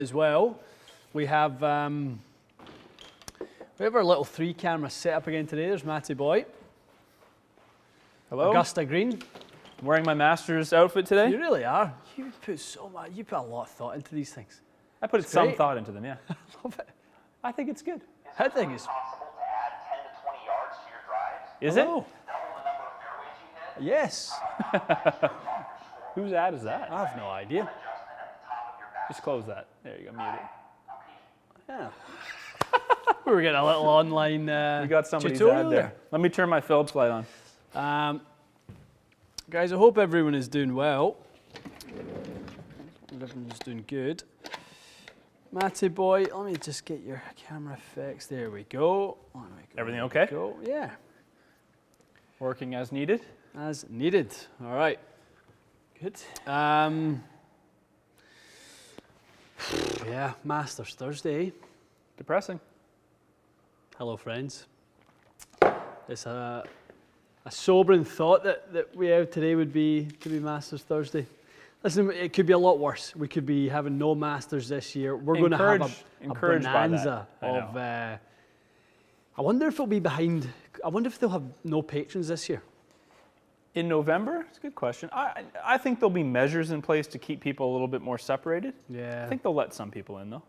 as well. We have our little 3-camera setup again today. There's Matty boy. Hello. Augusta Green. I'm wearing my Masters outfit today. You really are. You put a lot of thought into these things. I put It's some great. thought into them, yeah. I love it. I think it's good. I think it's possible to add 10 to 20 yards to your drives? Is Hello. Double the number of fairways you hit? Yes. Whose ad is that? I have no idea. Adjustment at the top of your back. Just close that. There you go, mute it. Yeah. We were getting a little online We got somebody's tutorial ad there. Let me turn my Phillips light on. Guys, I hope everyone is doing well. Everyone's doing good. Matty boy, let me just get your camera fixed. There we go. Everything okay? Go. Yeah, Working as needed. as needed. All right. Good. Yeah, Masters Thursday. Depressing. Hello, friends. It's a sobering thought that we have today would be Masters Thursday. Listen, it could be a lot worse. We could be having no Masters this year. We're going to have a Encouraged by that. bonanza of. I wonder if it'll be behind. I wonder if they'll have no patrons this year. In November? It's a good question. I think there'll be measures in place to keep people a little bit more separated. Yeah, I think they'll let some people in, though.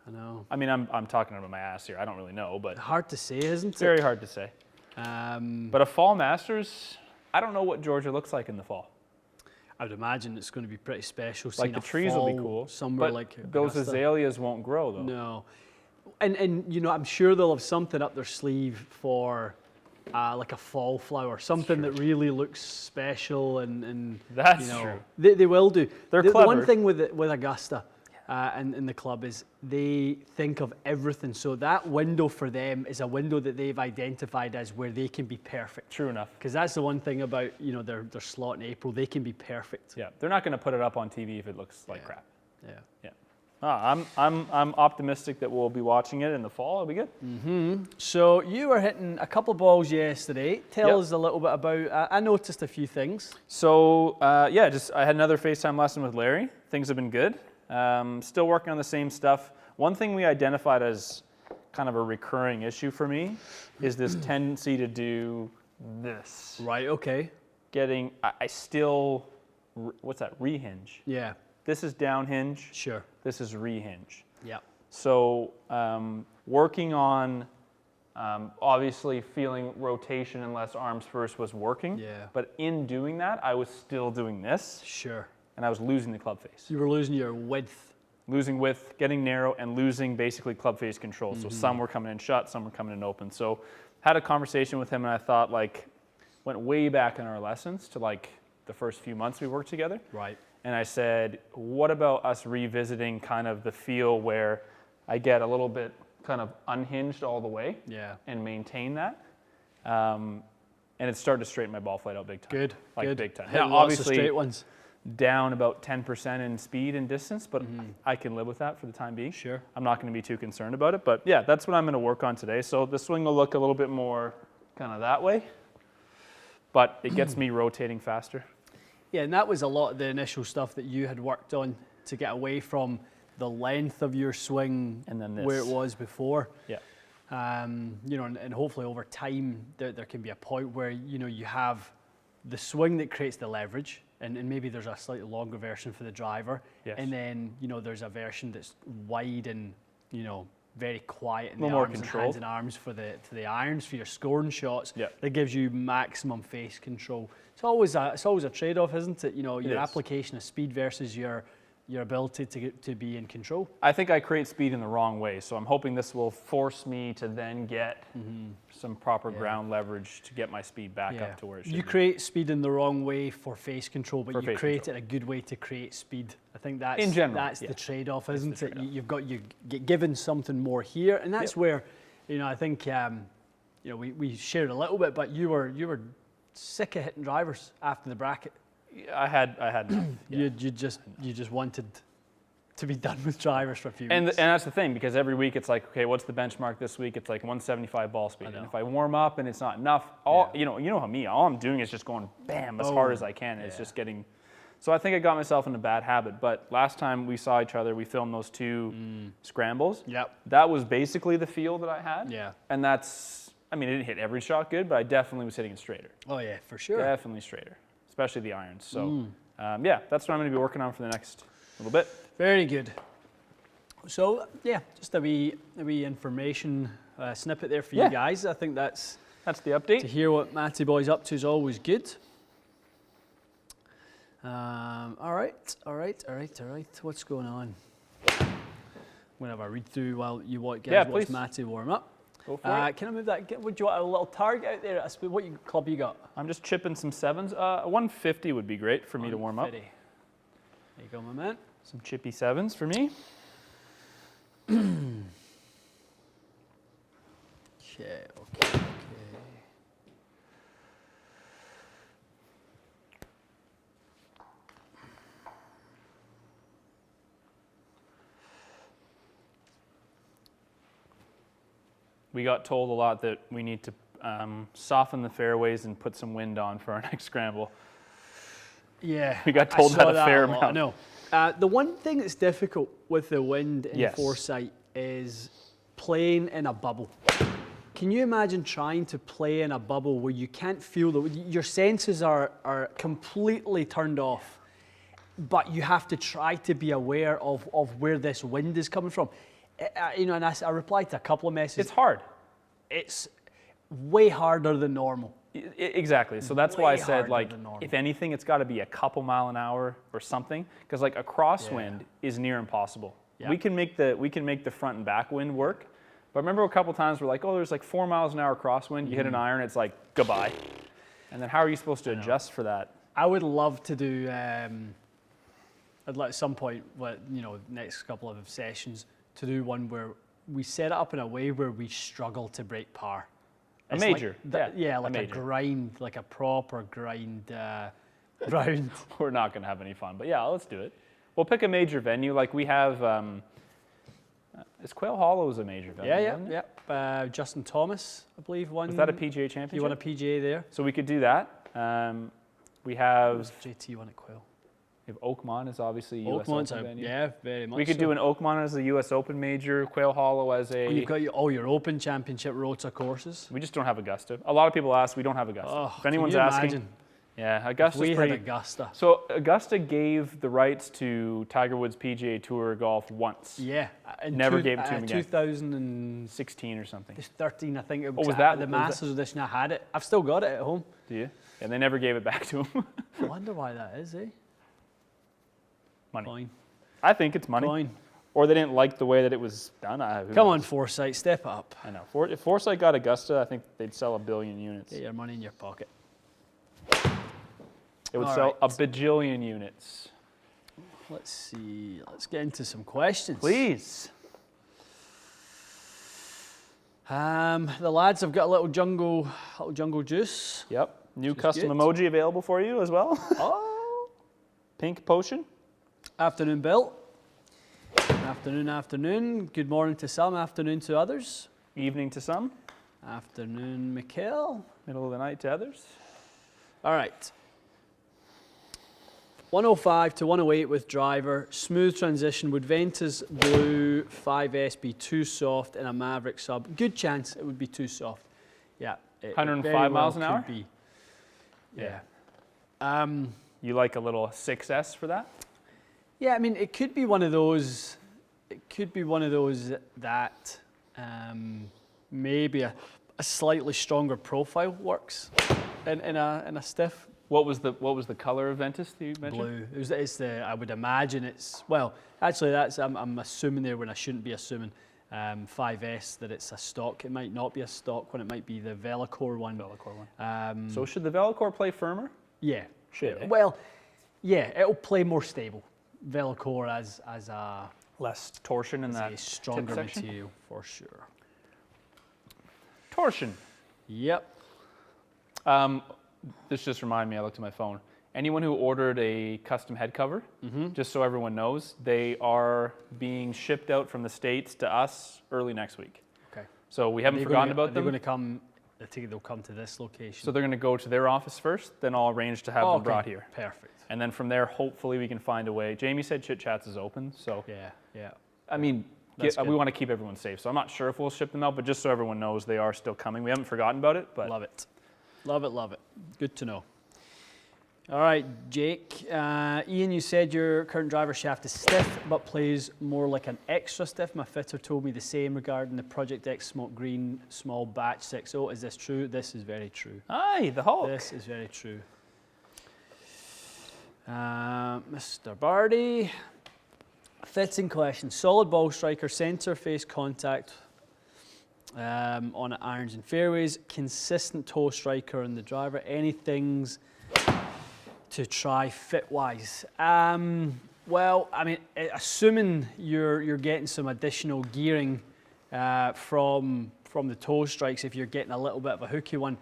I know. I mean, I'm talking about my ass here. I don't really know, but Hard to say, isn't it's very hard to say. it? But a fall Masters, I don't know what Georgia looks like in the fall. I would imagine it's going to be pretty special. Like seeing the a trees will be fall cool, somewhere but like those Augusta. azaleas won't grow, though. No, and you know, I'm sure they'll have something up their sleeve for like a fall flower, something that really looks special and That's you know, true. They will do. They're the one clever. thing with Augusta and the club is they think of everything. So that window for them is a window that they've identified as where they can be perfect. True enough. Because that's the one thing about their slot in April. They can be perfect. Yeah, they're not going to put it up on TV if it looks like Yeah. crap. Yeah. Yeah. I'm optimistic that we'll be watching it in the fall. It'll be good. So you were hitting a couple balls yesterday. Tell Yep. us a little bit about. I noticed a few things. So I had another FaceTime lesson with Larry. Things have been good. Still working on the same stuff. One thing we identified as kind of a recurring issue for me is this tendency to do this. Right. Okay. I still, what's that, rehinge. Yeah. This is down hinge. Sure. This is rehinge. Yeah. So working on obviously feeling rotation and less arms first was working. Yeah. But in doing that, I was still doing this, Sure. and I was losing the club face. You were losing your width. Losing width, getting narrow, and losing basically club face control. So some were coming in shut, some were coming in open. So had a conversation with him, and I thought went way back in our lessons to the first few months we worked together. Right. And I said, what about us revisiting kind of the feel where I get a little bit kind of unhinged all the way Yeah. and maintain that? And it started to straighten my ball flight out big time. Good. Good. Big time. Hitting Now, lots of obviously, straight ones. down about 10% in speed and distance, but I can live with that for the time being. Sure. I'm not going to be too concerned about it. But yeah, that's what I'm going to work on today. So the swing will look a little bit more kind of that way, but it gets me rotating faster. Yeah, and that was a lot of the initial stuff that you had worked on to get away from the length of your swing And then this. where it was before. Yeah. And hopefully over time there can be a point where you have the swing that creates the leverage, and maybe there's a slightly longer version for the driver, Yes. and then there's a version that's wide and very quiet in the little more arms and controlled. hands and arms for the irons for your scoring shots. Yeah. That gives you maximum face control. It's always a trade-off, isn't it? Your is. application of speed versus your ability to be in control. I think I create speed in the wrong way, so I'm hoping this will force me to then get some proper ground leverage to get my speed back up to where it should You be. create speed in the wrong way for face control, but For you face create control. it a good way to create speed. I think that's In general, that's yeah. the trade-off, isn't the it? trade-off. You get given something more here, and that's Yep. where I think we shared a little bit, but you were sick of hitting drivers after the bracket. I had enough. Yeah. You just wanted to be done with drivers for a few And weeks. that's the thing, because every week it's like, okay, what's the benchmark this week? It's like 175 ball speed. know. And if I warm up and it's not enough, you know how me, all I'm doing is just going bam as hard as I can. It's just getting So I think I got myself in a bad habit. But last time we saw each other, we filmed those 2 scrambles. Yep. That was basically the feel that I had. Yeah. And that's, I mean, I didn't hit every shot good, but I definitely was hitting it straighter. Oh yeah, for sure. Definitely straighter, especially the irons. So yeah, that's what I'm going to be working on for the next little bit. Very good. So yeah, just a wee information snippet there for you guys. I think that's the update. to hear what Matty Boy's up to is always good. All right. What's going on? I'm gonna have a read through while you watch please. Matty warm up. Go for it. Can I move that? Would you want a little target out there? What club you got? I'm just chipping some 7s. A 150 would be great for me to warm up. 150. There you go, my man. Some chippy 7s for me. Okay. We got told a lot that we need to soften the fairways and put some wind on for our next scramble. Yeah. We got told that a fair a lot. amount. No. The one thing that's difficult with the wind in Yes. Foresight is playing in a bubble. Can you imagine trying to play in a bubble where you can't feel your senses are completely turned off, but you have to try to be aware of where this wind is coming from? And I replied to a couple of messages. It's hard. It's way harder than normal. Exactly. So that's why I Way said, harder like, than normal. if anything, it's got to be a couple mile an hour or something, because like a crosswind is near impossible. Yeah. We can make the front and back wind work, but remember a couple times we're like, oh, there's like 4 miles an hour crosswind. You hit an iron, it's like goodbye. And then how are you supposed to adjust for that? I would love to do. I'd like at some point, next couple of sessions, to do one where we set it up in a way where we struggle to break par. A It's major, like yeah, like a a major. grind, like a proper grind round. We're not going to have any fun, but yeah, let's do it. We'll pick a major venue. Like we have, is Quail Hollow a major venue? isn't it? Yeah. Justin Thomas, I believe, won. Was that a PGA championship? He won a PGA there. So we could do that. We have JT won at Quail. Oakmont is obviously a US Oakmont's Open venue. yeah, very much. We could do an Oakmont as a US Open major, Quail Hollow as a... And you've got all your Open Championship rota courses. We just don't have Augusta. A lot of people ask, we don't have Augusta. Oh, if anyone's can you asking... imagine Yeah, Augusta's if we pretty... had Augusta. So Augusta gave the rights to Tiger Woods PGA Tour golf once. Yeah. Never gave it to him again. 2013, 16 or something. I think. It was was that- the was Masters edition. I had it. I've still got it at home. Do you? And they never gave it back to him. I wonder why that is, eh? Money. Coin. I think it's money. Coin. Or they didn't like the way that it was done. Come on, Foresight, step up. I know. If Foresight got Augusta, I think they'd sell 1 billion units. Get your money in your pocket. It would All sell right. a bajillion units. Let's see. Let's get into some questions. Please. The lads have got a little jungle juice. Yep. New Which is custom good. emoji available for you as well. Oh. Pink potion. Afternoon, Bill. Afternoon. Good morning to some, afternoon to others. Evening to some. Afternoon, Mikhail. Middle of the night to others. All right. 105 to 108 with driver. Smooth transition. Would Ventus Blue 5S be too soft in a Maverick sub? Good chance it would be too soft. Yeah. It 105 very well miles an hour? could be. Yeah. You like a little 6S for that? Yeah, I mean, it could be one of those. That maybe a slightly stronger profile works in a stiff. What was the color of Ventus that you mentioned? Blue. It's the. I would imagine it's. Well, actually, that's. I'm assuming there when I shouldn't be assuming. 5S that it's a stock. It might not be a stock one. It might be the Velocore one. So should the Velocore play firmer? Yeah. Should, eh? Well, yeah. It'll play more stable. Velocore as a. Less torsion in that A stronger tip section? material for sure. Torsion. Yep. This just reminded me, I looked at my phone. Anyone who ordered a custom head cover, just so everyone knows, they are being shipped out from the States to us early next week. Okay. So we haven't forgotten about They're them. going to come I think they'll come to this location. So they're going to go to their office first, then I'll arrange to have them brought here. Perfect. And then from there, hopefully we can find a way. Jamie said Chit Chats is open, so Yeah. I mean, That's we good. want to keep everyone safe. So I'm not sure if we'll ship them out, but just so everyone knows they are still coming. We haven't forgotten about it, but Love it. Love it. Good to know. All right, Jake. Ian, you said your current driver shaft is stiff, but plays more like an extra stiff. My fitter told me the same regarding the Project X Smoke Green small batch 6.0. Is this true? This is very true. Aye, the Hulk. This is very true. Mr. Bardi. Fitting question. Solid ball striker, center face contact on irons and fairways. Consistent toe striker in the driver. Any things to try fit-wise? Well, I mean, assuming you're getting some additional gearing from the toe strikes, if you're getting a little bit of a hooky one,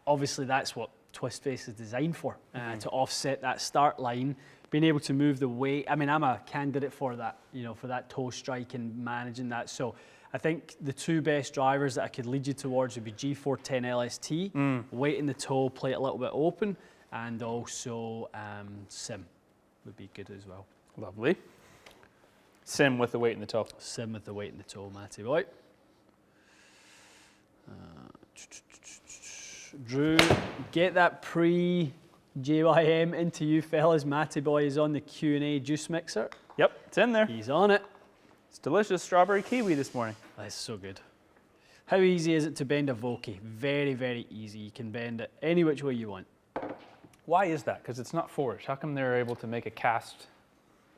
obviously that's what twist face is designed for, to offset that start line, being able to move the weight. I mean, I'm a candidate for that, for that toe strike and managing that. So I think the two best drivers that I could lead you towards would be G410 LST, weight in the toe, play it a little bit open, and also Sim would be good as well. Lovely. Sim with the weight in the toe. Sim with the weight in the toe, Matty boy. Drew, get that pre-JYM into you fellas. Matty boy is on the Q&A juice mixer. Yep, it's in there. He's on it. It's delicious strawberry kiwi this morning. That's so good. How easy is it to bend a Vokey? Very, very easy. You can bend it any which way you want. Why is that? Because it's not forged. How come they're able to make a cast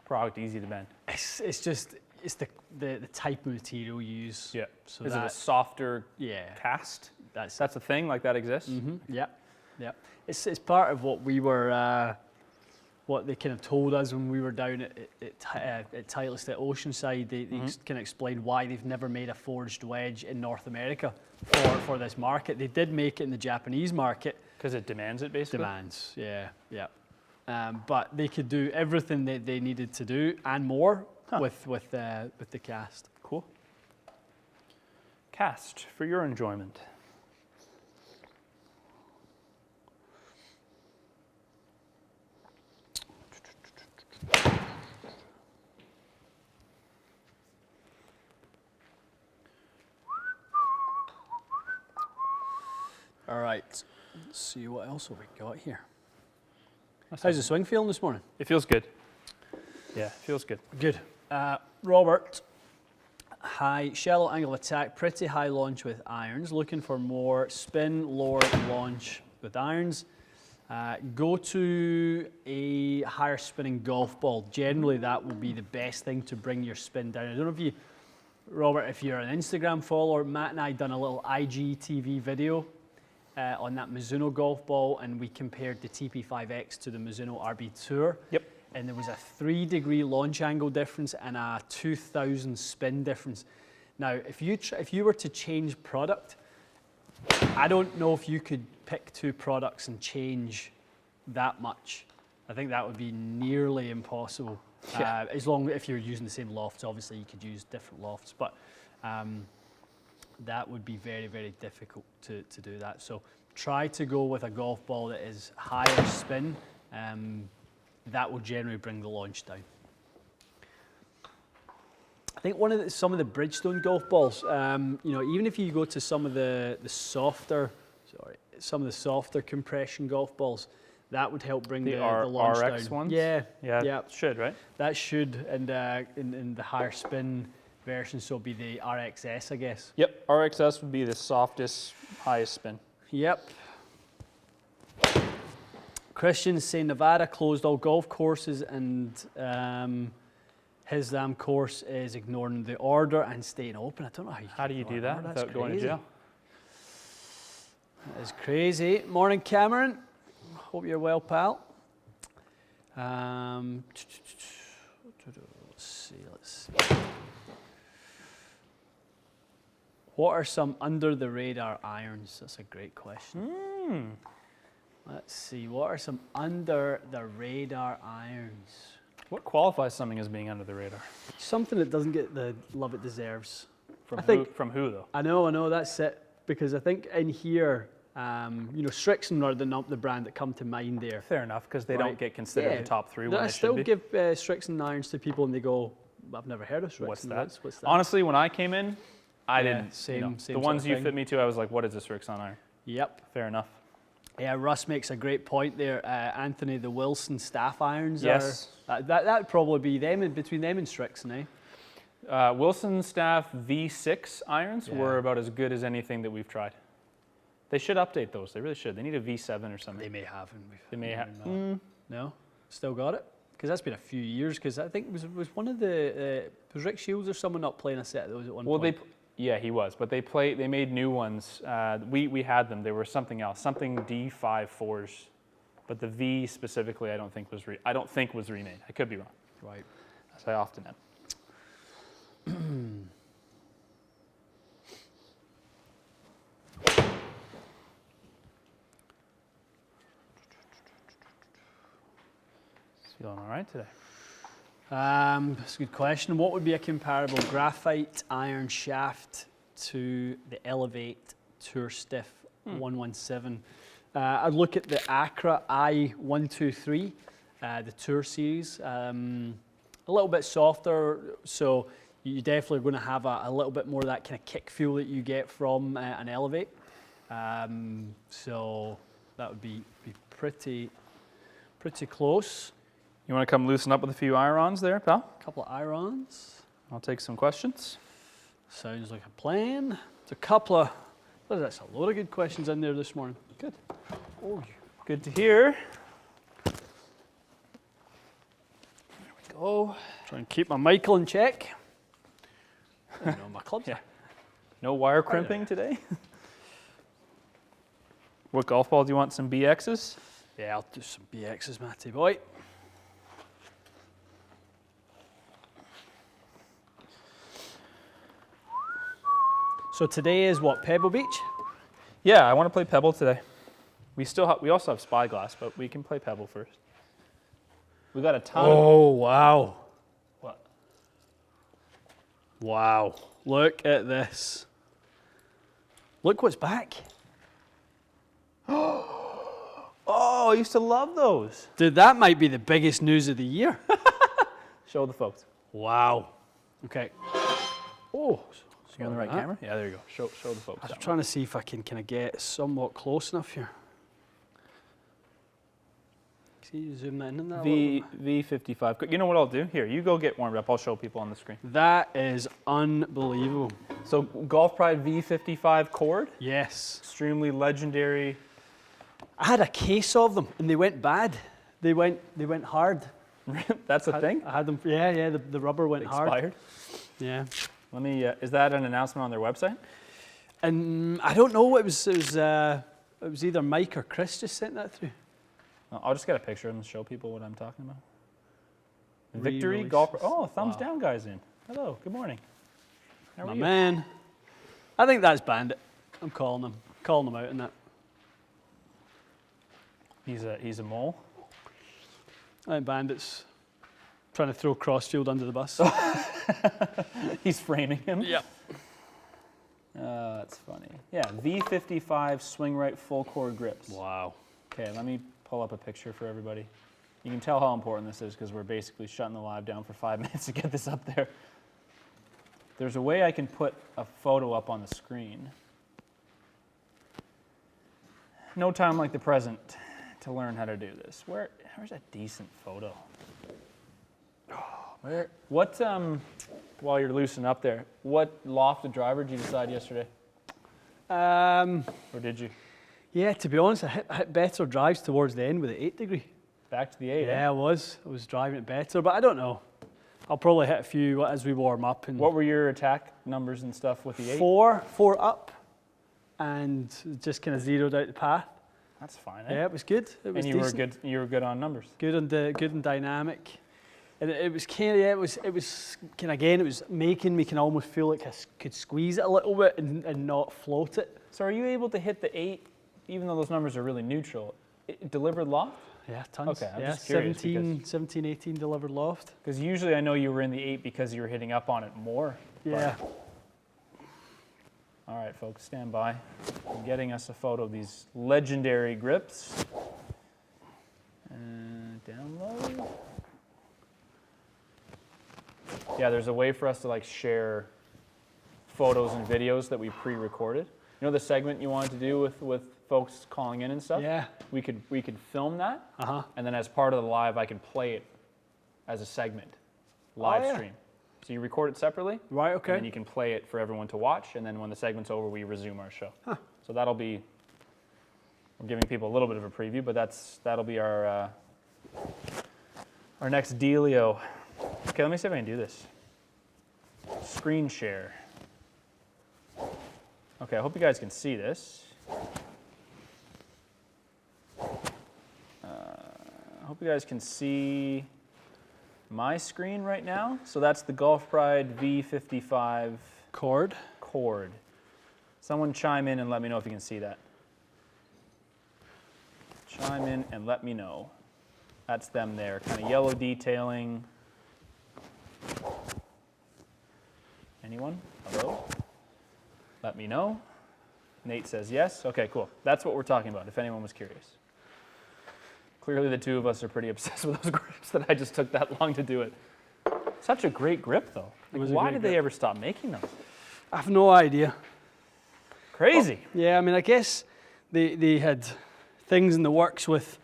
product easy to bend? It's the type of material you use. Yeah. So is it a softer yeah, cast? that's a thing, like that exists? Yeah. It's part of what we were, what they kind of told us when we were down at Titleist at Oceanside. They kind of explained why they've never made a forged wedge in North America for this market. They did make it in the Japanese market. Because it demands it, basically? Demands, yeah. But they could do everything that they needed to do and more with the cast. Cool. Cast for your enjoyment. All right, let's see what else have we got here. How's the swing feeling this morning? It feels good. Yeah, it feels good. Good. Robert, high shallow angle attack, pretty high launch with irons. Looking for more spin, lower launch with irons. Go to a higher spinning golf ball. Generally, that will be the best thing to bring your spin down. I don't know if you, Robert, if you're an Instagram follower, Matt and I done a little IGTV video on that Mizuno golf ball, and we compared the TP5X to the Mizuno RB Tour. Yep. And there was a 3-degree launch angle difference and a 2,000 spin difference. Now, if you were to change product, I don't know if you could pick two products and change that much. I think that would be nearly impossible. Yeah. If you're using the same lofts, obviously you could use different lofts, but that would be very, very difficult to do that. So try to go with a golf ball that is higher spin. That will generally bring the launch down. I think some of the Bridgestone golf balls, even if you go to some of the softer compression golf balls, that would help bring the launch RX down. ones? Yeah. It should, right? That should, and in the higher spin version, so it'll be the RXS, I guess. Yep, RXS would be the softest, highest spin. Yep. Christian's saying Nevada closed all golf courses, and his course is ignoring the order and staying open. I don't know How do you do that without going to jail? That is crazy. Morning, Cameron. Hope you're well, pal. Let's see. What are some under the radar irons? That's a great question. Let's see. What are some under the radar irons? What qualifies something as being under the radar? Something that doesn't get the love it deserves. From who though? I know. That's it. because I think in here, Strixon are the brand that come to mind there. Fair enough, because they don't get considered the top 3 when I they still should be. give Strixon irons to people and they go, I've never heard of Strixon. What's that? What's that? Honestly, when I came in, I didn't. Same the sort ones of you thing. fit me to, I was like, what is this Strixon iron? Yep. Fair enough. Yeah, Russ makes a great point there. Anthony, the Wilson staff irons Yes. are, that would probably be them, between them and Strixon, eh? Wilson Staff V6 irons were about as good as anything that we've tried. They should update those. They really should. They need a V7 or something. They may have. They may have. No? Still got it? Because that's been a few years, because I think it was one of the, was Rick Shields or someone not playing a set of those at one point? Yeah, he was, but they made new ones. We had them. They were something else, something D54s, but the V specifically, I don't think was remade. I could be wrong. Right. As I often am. Feeling all right today? That's a good question. What would be a comparable graphite iron shaft to the Elevate Tour Stiff 117? I'd look at the Accra I123, the Tour Series. A little bit softer, so you definitely are going to have a little bit more of that kind of kick feel that you get from an Elevate. So that would be pretty close. You want to come loosen up with a few irons there, pal? A couple of irons. I'll take some questions. Sounds like a plan. It's a couple of, that's a lot of good questions in there this morning. Good. Oh, good to hear. There we go. Try and keep my Michael in check. I don't know, my clubs. Yeah. No wire crimping today? What golf ball do you want? Some BXs? Yeah, I'll do some BXs, Matty boy. So today is what, Pebble Beach? Yeah, I want to play Pebble today. We also have Spyglass, but we can play Pebble first. We got a ton of... Oh, wow. What? Wow. Look at this. Look what's back. Oh, I used to love those. Dude, that might be the biggest news of the year. Show the folks. Wow. Okay. Oh. You on the right camera? Yeah, there you go. Show the folks. I was trying to see if I can kind of get somewhat close enough here. See, you zoom that in that V55. You know what I'll do? Here, you go get warmed up. I'll show people on the screen. That is unbelievable. So, Golf Pride V55 cord. Yes. Extremely legendary. I had a case of them and they went bad. They went hard. That's a thing? I had them. Yeah. The rubber went hard. Expired. Yeah. Let me. Is that an announcement on their website? And I don't know. It was either Mike or Chris just sent that through. I'll just get a picture and show people what I'm talking about. Victory Re-release. Golf. Oh, thumbs down, guys in. Hello. Good morning. How are My you? man. I think that's Bandit. I'm calling him out in that. He's a mole. I think Bandit's trying to throw Crossfield under the bus. He's framing him. Yep. That's funny. Yeah, V55 swing right full core grips. Wow. Okay, let me pull up a picture for everybody. You can tell how important this is because we're basically shutting the live down for 5 minutes to get this up there. There's a way I can put a photo up on the screen. No time like the present to learn how to do this. Where's a decent photo? While you're loosening up there, what lofted driver did you decide yesterday? Or did you? Yeah, to be honest, I hit better drives towards the end with the 8 degree. Back to the 8, Yeah, I was driving it better, but I don't know. I'll probably hit a few as we warm up. And What were your attack numbers and stuff with the 8? Four up, and just kind of zeroed out the path. That's fine. Yeah, it was good. It was And you decent. You were good on numbers. Good and dynamic. And it was kind of, it was kind of, again, it was making me kind of almost feel like I could squeeze it a little bit and not float it. So are you able to hit the 8, even though those numbers are really neutral, delivered loft? Yeah, tons. Okay, I'm yeah, just curious 17, 18 delivered loft. Because usually I know you were in the 8 because you were hitting up on it more. Yeah. All right, folks, stand by. I'm getting us a photo of these legendary grips. And download. Yeah, there's a way for us to like share photos and videos that we pre-recorded. You know the segment you wanted to do with folks calling in and stuff? Yeah. We could film that, Uh-huh. and then as part of the live, I can play it as a segment, live yeah. stream. So you record it separately, Right, okay. and then you can play it for everyone to watch, and then when the segment's over, we resume our show. So that'll be, we're giving people a little bit of a preview, but that'll be our next dealio. Okay, let me see if I can do this. Screen share. Okay, I hope you guys can see this. I hope you guys can see my screen right now. So that's the Golf Pride V55 Cord. cord. Someone chime in and let me know if you can see that. Chime in and let me know. That's them there, kind of yellow detailing. Anyone? Hello? Let me know. Nate says yes. Okay, cool. That's what we're talking about, if anyone was curious. Clearly the two of us are pretty obsessed with those grips that I just took that long to do it. Such a great grip, though. Like, was a why great did grip. they ever stop making them? I have no idea. Crazy. Yeah, I mean, I guess they had things in the works with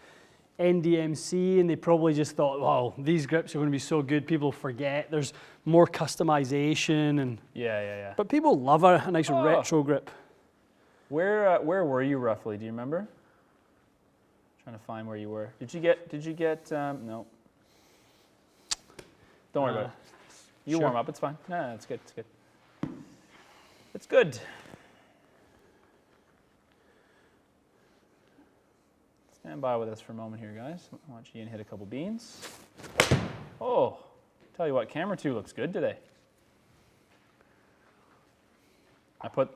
NDMC, and they probably just thought, wow, these grips are going to be so good, people forget. There's more customization, and Yeah. but people love a nice Oh. retro grip. Where were you roughly? Do you remember? Trying to find where you were. Did you get? No. Don't worry about it. You sure. warm up. It's fine. No, it's good. It's good. It's good. Stand by with us for a moment here, guys. I want Ian hit a couple beans. Oh, tell you what, camera 2 looks good today. I put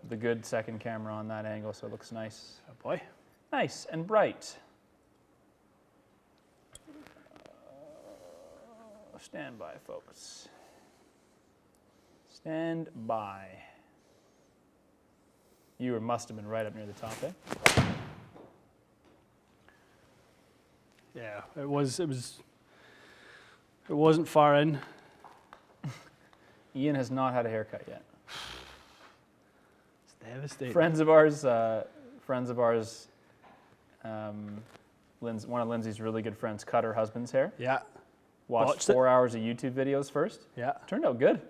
the good second camera on that angle, so it looks nice. Oh boy. Nice and bright. Stand by, folks. Stand by. You must have been right up near the top, eh? Yeah, it wasn't far in. Ian has not had a haircut yet. It's devastating. Friends of ours, one of Lindsay's really good friends cut her husband's hair. Yeah. Watched Watched it. 4 hours of YouTube videos first. Yeah. Turned out good.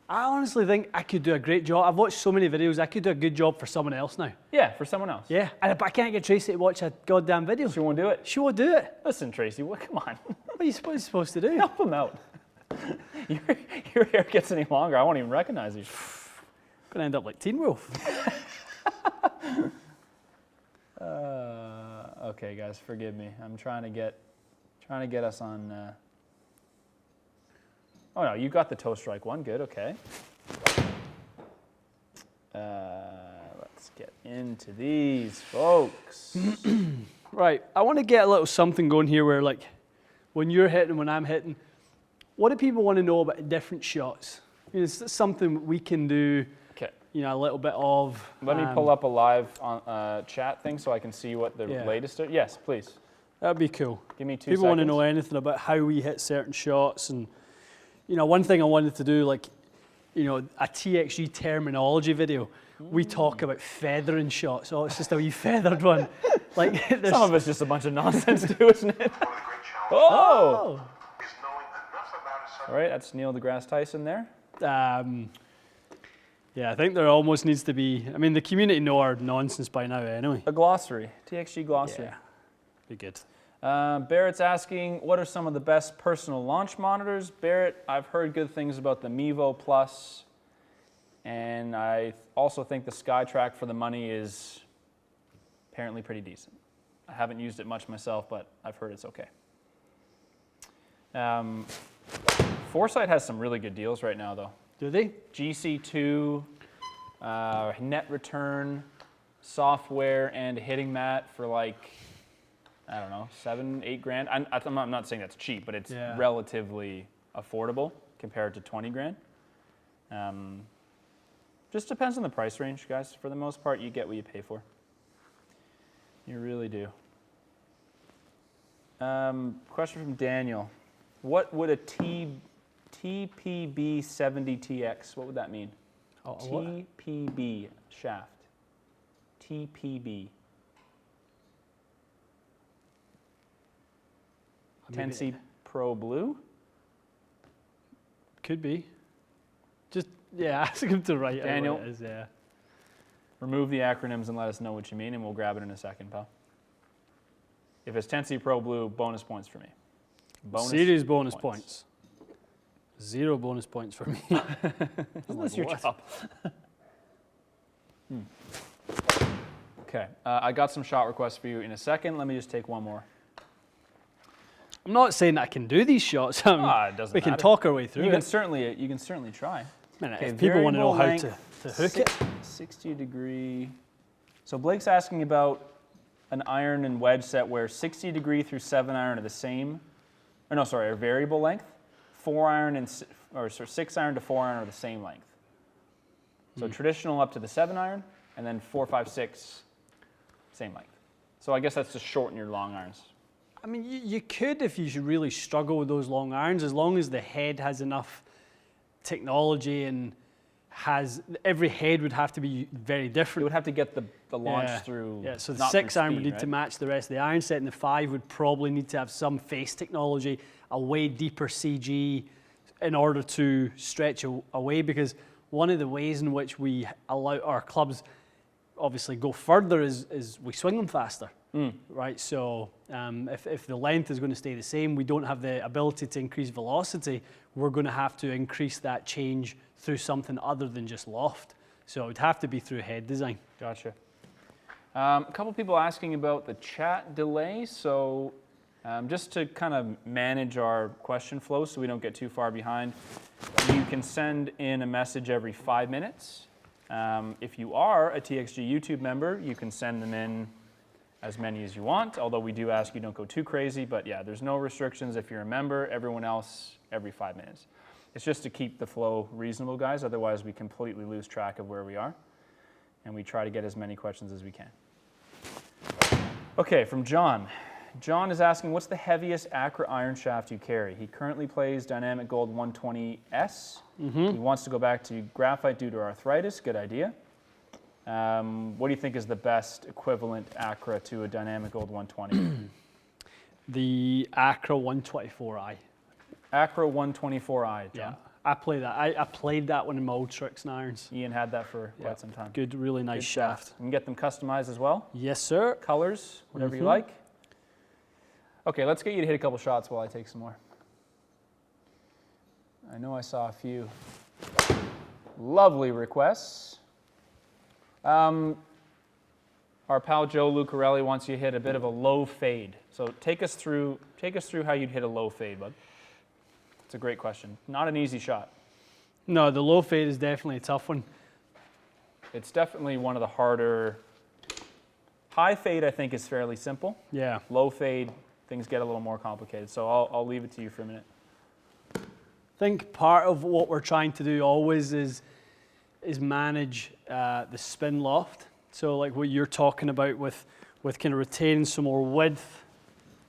I honestly think I could do a great job. I've watched so many videos. I could do a good job for someone else now. Yeah, for someone else. Yeah, but I can't get Tracy to watch a goddamn video. She won't do it. She won't do it. Listen, Tracy, come on. What are you supposed to do? Help him out. Your hair gets any longer, I won't even recognize you. Gonna end up like Teen Wolf. Okay, guys, forgive me. I'm trying to get us on. Oh no, you got the toe strike one. Good. Okay. Let's get into these, folks. Right, I want to get a little something going here where, like, when you're hitting, when I'm hitting, what do people want to know about different shots? You know, it's something we can do, Okay. you know, a little bit of. Let me pull up a live chat thing so I can see what the Yeah. latest is. Yes, please. That'd be cool. Give me 2 People seconds. want to know anything about how we hit certain shots, and you know, one thing I wanted to do, like, you know, a TXG terminology video. We talk about feathering shots. Oh, it's just a wee feathered one. Like, there's Some of it's just a bunch of nonsense too, isn't it? One of the great challenges Oh! is knowing enough about a subject. All right, that's Neil deGrasse Tyson there. Yeah, I think there almost needs to be. I mean, the community know our nonsense by now, anyway. A glossary, TXG glossary. Yeah, be good. Barrett's asking, what are some of the best personal launch monitors? Barrett, I've heard good things about the Mevo Plus, and I also think the SkyTrack for the money is apparently pretty decent. I haven't used it much myself, but I've heard it's okay. Foresight has some really good deals right now, though. Do they? GC2, net return, software, and a hitting mat for like, I don't know, 7, 8 grand. I'm not saying that's cheap, but it's Yeah. relatively affordable compared to 20 grand. Just depends on the price range, guys. For the most part, you get what you pay for. You really do. Question from Daniel. What would a TPB 70TX, what would that mean? TPB shaft. TPB. 10C Pro Blue? Could be. Just, yeah, ask him to write Daniel, it what it is, yeah. Remove the acronyms and let us know what you mean, and we'll grab it in a second, pal. If it's 10C Pro Blue, bonus points for me. Series bonus points. 0 bonus points for me. Isn't this your job? Okay, I got some shot requests for you in a second. Let me just take one more. I'm not saying that I can do these shots. It doesn't we can matter. talk our way through You it. can certainly try. Okay, if people want to know how to hook it. 60-degree. So Blake's asking about an iron and wedge set where 60-degree through 7-iron are the same. Or no, sorry, are variable length. 4-iron and 6-iron to 4-iron are the same length. So traditional up to the 7-iron, and then 4, 5, 6, same length. So I guess that's to shorten your long irons. I mean, you could if you should really struggle with those long irons, as long as the head has enough technology and every head would have to be very different. It would have to get the launch through. Yeah, so the not through 6-iron would speed, need to match the rest of the iron set, and the 5 would probably need to have some face technology, a way deeper CG in order to stretch away, because one of the ways in which we allow our clubs obviously go further is we swing them faster. Right, so if the length is going to stay the same, we don't have the ability to increase velocity, we're going to have to increase that change through something other than just loft. So it would have to be through head design. Gotcha. A couple people asking about the chat delay. So just to kind of manage our question flow so we don't get too far behind, you can send in a message every 5 minutes. If you are a TXG YouTube member, you can send them in as many as you want, although we do ask you don't go too crazy, but yeah, there's no restrictions if you're a member. Everyone else, every 5 minutes. It's just to keep the flow reasonable, guys, otherwise we completely lose track of where we are, and we try to get as many questions as we can. Okay, from John. John is asking, what's the heaviest Acra iron shaft you carry? He currently plays Dynamic Gold 120S. He wants to go back to graphite due to arthritis. Good idea. What do you think is the best equivalent Acra to a Dynamic Gold 120? The Acra 124i. Acra 124i, John. Yeah, I play that. I played that one in my old tricks and irons. Ian had that for quite some time. Good, really nice shaft. You can get them customized as well. Yes, sir. Colors, whatever you like. Okay, let's get you to hit a couple shots while I take some more. I know I saw a few lovely requests. Our pal Joe Lucarelli wants you to hit a bit of a low fade. So take us through how you'd hit a low fade, bud. It's a great question. Not an easy shot. No, the low fade is definitely a tough one. It's definitely one of the harder. High fade, I think, is fairly simple. Yeah. Low fade, things get a little more complicated. So I'll leave it to you for a minute. I think part of what we're trying to do always is manage the spin loft. So like what you're talking about with kind of retaining some more width.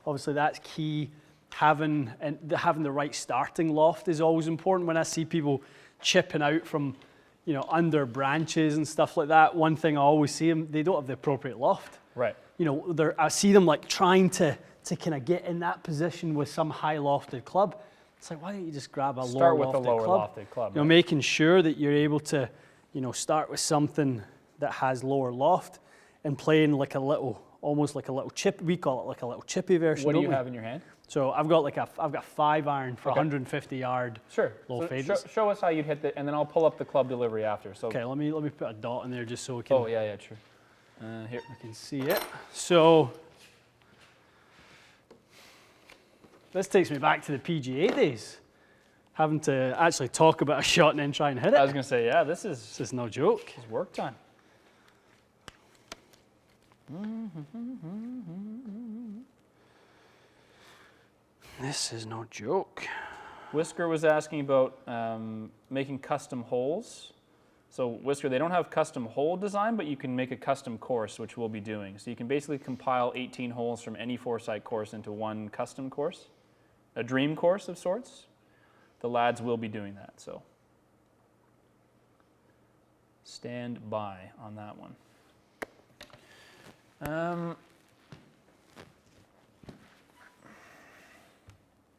Obviously that's key. Having the right starting loft is always important. When I see people chipping out from, under branches and stuff like that, one thing I always see them, they don't have the appropriate loft. Right. I see them like trying to kind of get in that position with some high lofted club. It's like, why don't you just grab a lower lofted club? Right? Making sure that you're able to, start with something that has lower loft and playing like almost like a little chip. We call it like a little chippy version. What do you have in your hand? So I've got 5-iron for 150 yard. Sure. Low So fades. show us how you'd hit and then I'll pull up the club delivery after. So. Okay, let me put a dot in there just so we can. Oh yeah, true. Here I can see it. So this takes me back to the PGA days, having to actually talk about a shot and then try and hit it. I was gonna say, yeah, this is no joke. It's work time. This is no joke. Whisker was asking about making custom holes So Whisker, they don't have custom hole design, but you can make a custom course, which we'll be doing. So you can basically compile 18 holes from any Foresight course into one custom course, a dream course of sorts. The lads will be doing that, so stand by on that one.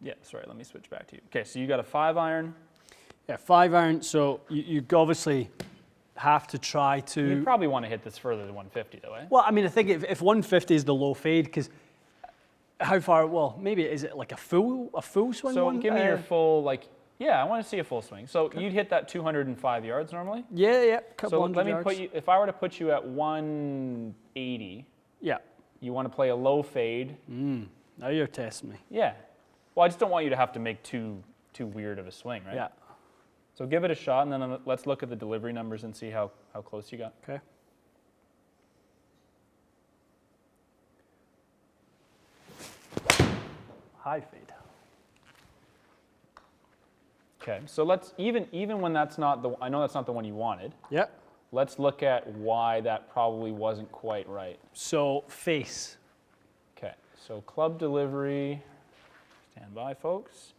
Yeah, sorry, let me switch back to you. Okay, so you got a 5-iron. Yeah, 5-iron. So you obviously have to try to. You probably want to hit this further than 150, though, eh? Well, I mean, I think if 150 is the low fade, because how far? Well, maybe is it like a full swing So one? give me your full, like, yeah, I want to see a full swing. So you'd hit that 205 yards normally. Yeah, couple So hundred let me yards. put you. If I were to put you at 180, Yeah. you want to play a low fade. Now you're testing me. Yeah. Well, I just don't want you to have to make too weird of a swing, right? Yeah. So give it a shot, and then let's look at the delivery numbers and see how close you got. Okay. High fade. Okay. So let's even when that's not the, I know that's not the one you wanted. Yep. Let's look at why that probably wasn't quite right. So face. Okay. So club delivery. Stand by, folks.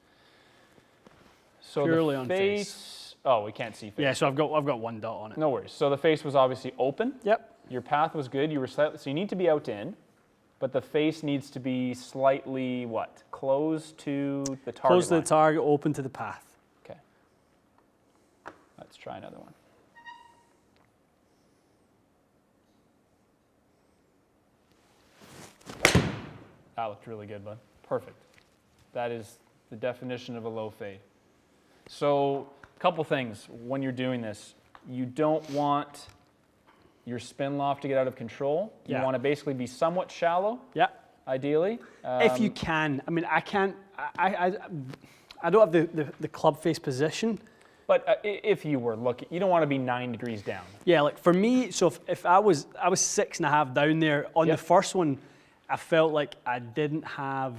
So Purely the on face. Oh, we can't see face. Yeah. So I've got one dot on it. No worries. So the face was obviously open. Yep. Your path was good. You were slightly, so you need to be out in, but the face needs to be slightly what? Close to the target Close to line. the target, open to the path. Okay. Let's try another one. That looked really good, bud. Perfect. That is the definition of a low fade. So, a couple things when you're doing this. You don't want your spin loft to get out of control. You Yeah. want to basically be somewhat shallow, Yeah. ideally. If you can. I mean, I can't. I don't have the club face position. But if you were looking, you don't want to be 9 degrees down. Yeah, like for me, so if I was 6.5 down there on Yep. the first one, I felt like I didn't have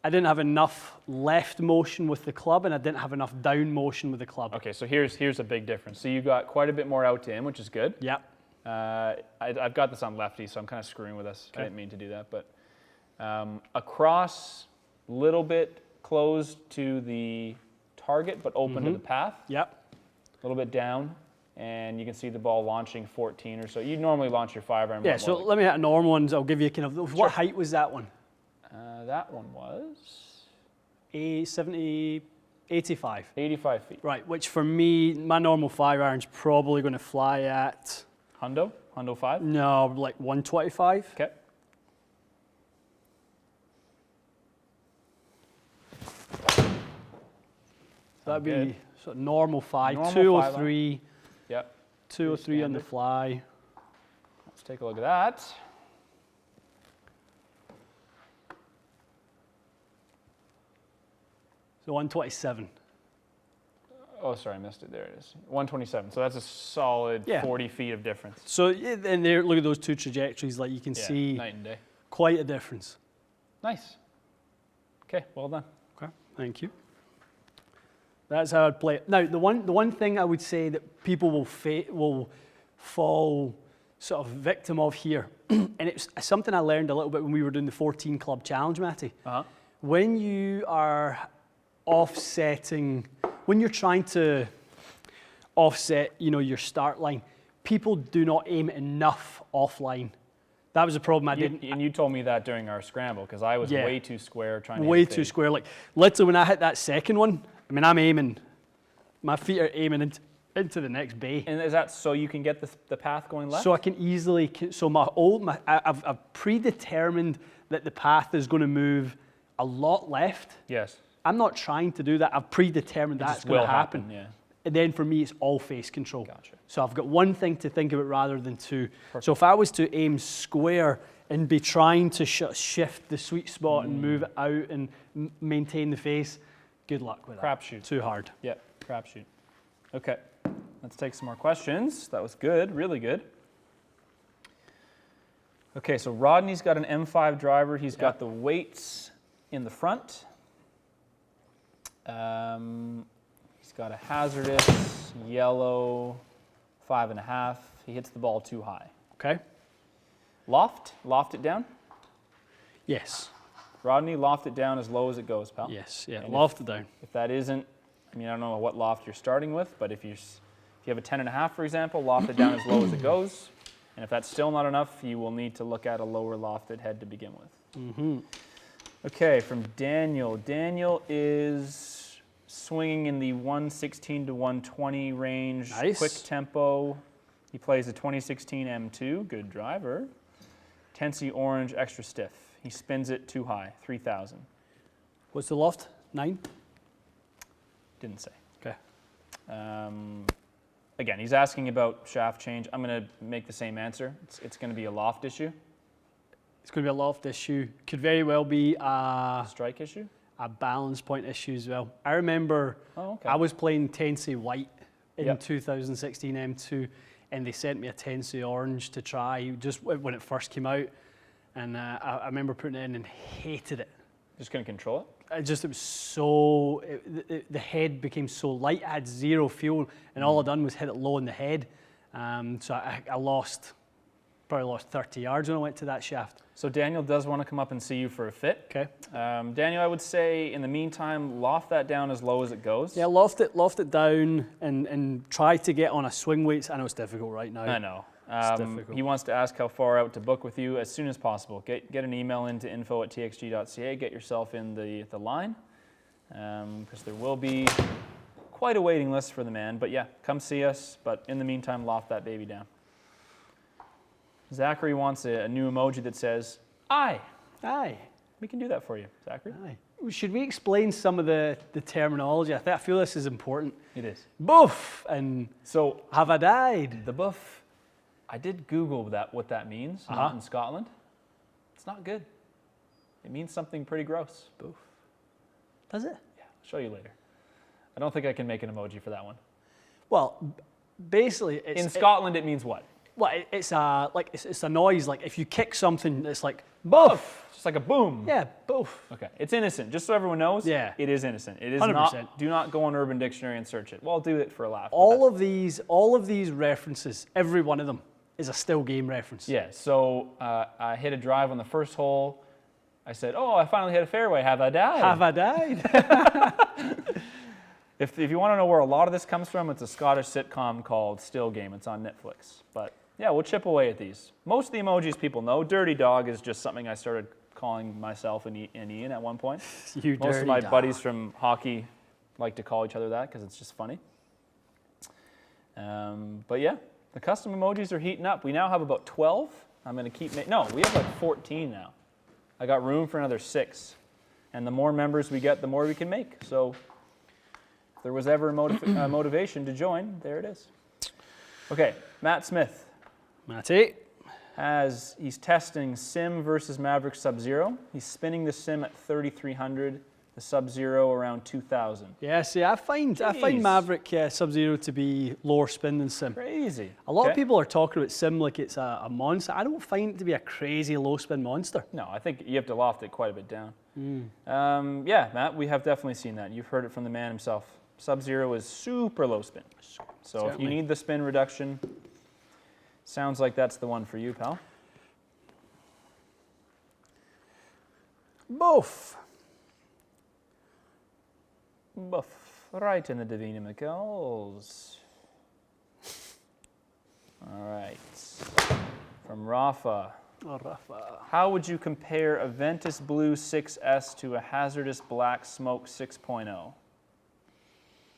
enough left motion with the club, and I didn't have enough down motion with the club. Okay, so here's a big difference. So you got quite a bit more out to in, which is good. Yep. I've got this on lefty, so I'm kind of screwing with us. I Okay. didn't mean to do that, but across, little bit closed to the target, but open to the path. Yep. A little bit down, and you can see the ball launching 14 or so. You normally launch your 5-iron. Yeah. So let me hit a normal ones. I'll give you kind of Sure. what height was that one? that one was 85. 85 feet. Right. Which for me, my normal 5-iron's probably going to fly at Hundo 5. no, like 125. Okay. That'd be good. sort of normal 5, Normal 203, Yep. 203 on the standard. fly. Let's take a look at that. So 127. Oh, sorry, I missed it. There it is. 127. So that's a solid Yeah. 40 feet of difference. So and there, look at those two trajectories. Like you can Yeah, see night and day. quite a difference. Nice. Okay, well done. Okay, thank you. That's how I'd play it. Now, the one thing I would say that people will fall sort of victim of here, and it's something I learned a little bit when we were doing the 14 club challenge, Matty. Uh-huh. When you are offsetting, when you're trying to offset, your start line, people do not aim enough offline. That was a problem I didn't. And you told me that during our scramble because I was Yeah. way too square trying to Way hit too fade. square. Like literally, when I hit that second one, I mean, I'm aiming. My feet are aiming into the next bay. And is that so you can get the path going left? So I can easily. So I've predetermined that the path is going to move a lot left. Yes. I'm not trying to do that. I've predetermined It that's just going will to happen. Yeah. And then for me, it's all face control. Gotcha. So I've got one thing to think about rather than two. So if I was to aim square and be trying to shift the sweet spot and move it out and maintain the face, good luck with that. Crapshoot. Too hard. Yep, crapshoot. Okay, let's take some more questions. That was good, really good. Okay, so Rodney's got an M5 driver. He's got the weights in the front. He's got a hazardous yellow 5.5. He hits the ball too high. Okay. Loft it down. Yes. Rodney, loft it down as low as it goes, pal. Yes. Yeah. And Loft it down. If that isn't, I mean, I don't know what loft you're starting with, but if you have a 10.5, for example, loft it down as low as it goes. And if that's still not enough, you will need to look at a lower lofted head to begin with. Okay, from Daniel. Daniel is swinging in the 116 to 120 range. Nice. Quick tempo. He plays a 2016 M2. Good driver. Tennessee orange, extra stiff. He spins it too high, 3,000. What's the loft? 9? Didn't say. Okay. Again, he's asking about shaft change. I'm going to make the same answer. It's going to be a loft issue. It's going to be a loft issue. Could very well be A strike issue? a balance point issue as well. I remember I was playing Tennessee White in 2016 M2, and they sent me a Tennessee Orange to try just when it first came out. And I remember putting it in and hated it. Just couldn't control it? It was so, the head became so light, I had zero fuel, and all I done was hit it low in the head. So I probably lost 30 yards when I went to that shaft. So Daniel does want to come up and see you for a fit. Okay. Daniel, I would say in the meantime, loft that down as low as it goes. Yeah, loft it down and try to get on a swing weights. I know it's difficult right now. I know. difficult. He wants to ask how far out to book with you as soon as possible. Get an email into info@txg.ca. Get yourself in the line because there will be quite a waiting list for the man. But yeah, come see us. But in the meantime, loft that baby down. Zachary wants a new emoji that says, "I." Aye. We can do that for you, Zachary. Aye. Should we explain some of the terminology? I feel this is important. It is. Boof and So have I died? the buff, I did Google what that means. Not in Scotland. It's not good. It means something pretty gross. Boof. Does it? Yeah, I'll show you later. I don't think I can make an emoji for that one. Well, basically, In Scotland, it means what? it's a noise. Like if you kick something, it's like boof. Just like a boom. Yeah, boof. Okay, it's innocent. Just so everyone knows. Yeah. It is innocent. It is 100%. not. Do not go on Urban Dictionary and search it. Well, do it for a laugh. but All of these references, every one of them, is a still game reference. Yeah, so I hit a drive on the first hole. I said, "Oh, I finally hit a fairway. Have I died?" Have I died? If you want to know where a lot of this comes from, it's a Scottish sitcom called Still Game. It's on Netflix. But yeah, we'll chip away at these. Most of the emojis people know. Dirty dog is just something I started calling myself and Ian at one point. You Most of dirty my dog. buddies from hockey like to call each other that because it's just funny. But yeah, the custom emojis are heating up. We now have about 12. I'm going to keep no, we have like 14 now. I got room for another 6. And the more members we get, the more we can make. So if there was ever a motivation to join, there it is. Okay, Matt Smith. Matty. He's testing Sim versus Maverick Sub-Zero. He's spinning the Sim at 3,300, the Sub-Zero around 2,000. Yeah, see, I find Maverick Sub-Zero to be lower spin than Sim. Crazy. A lot of people are talking about Sim like it's a monster. I don't find it to be a crazy low spin monster. No, I think you have to loft it quite a bit down. Yeah, Matt, we have definitely seen that. You've heard it from the man himself. Sub-Zero is super low spin. So if you Certainly. need the spin reduction, sounds like that's the one for you, pal. Boof. Buff. Right in the Davina McCalls. All right. From Rafa. Oh, Rafa. How would you compare a Ventus Blue 6S to a Hazardous Black Smoke 6.0?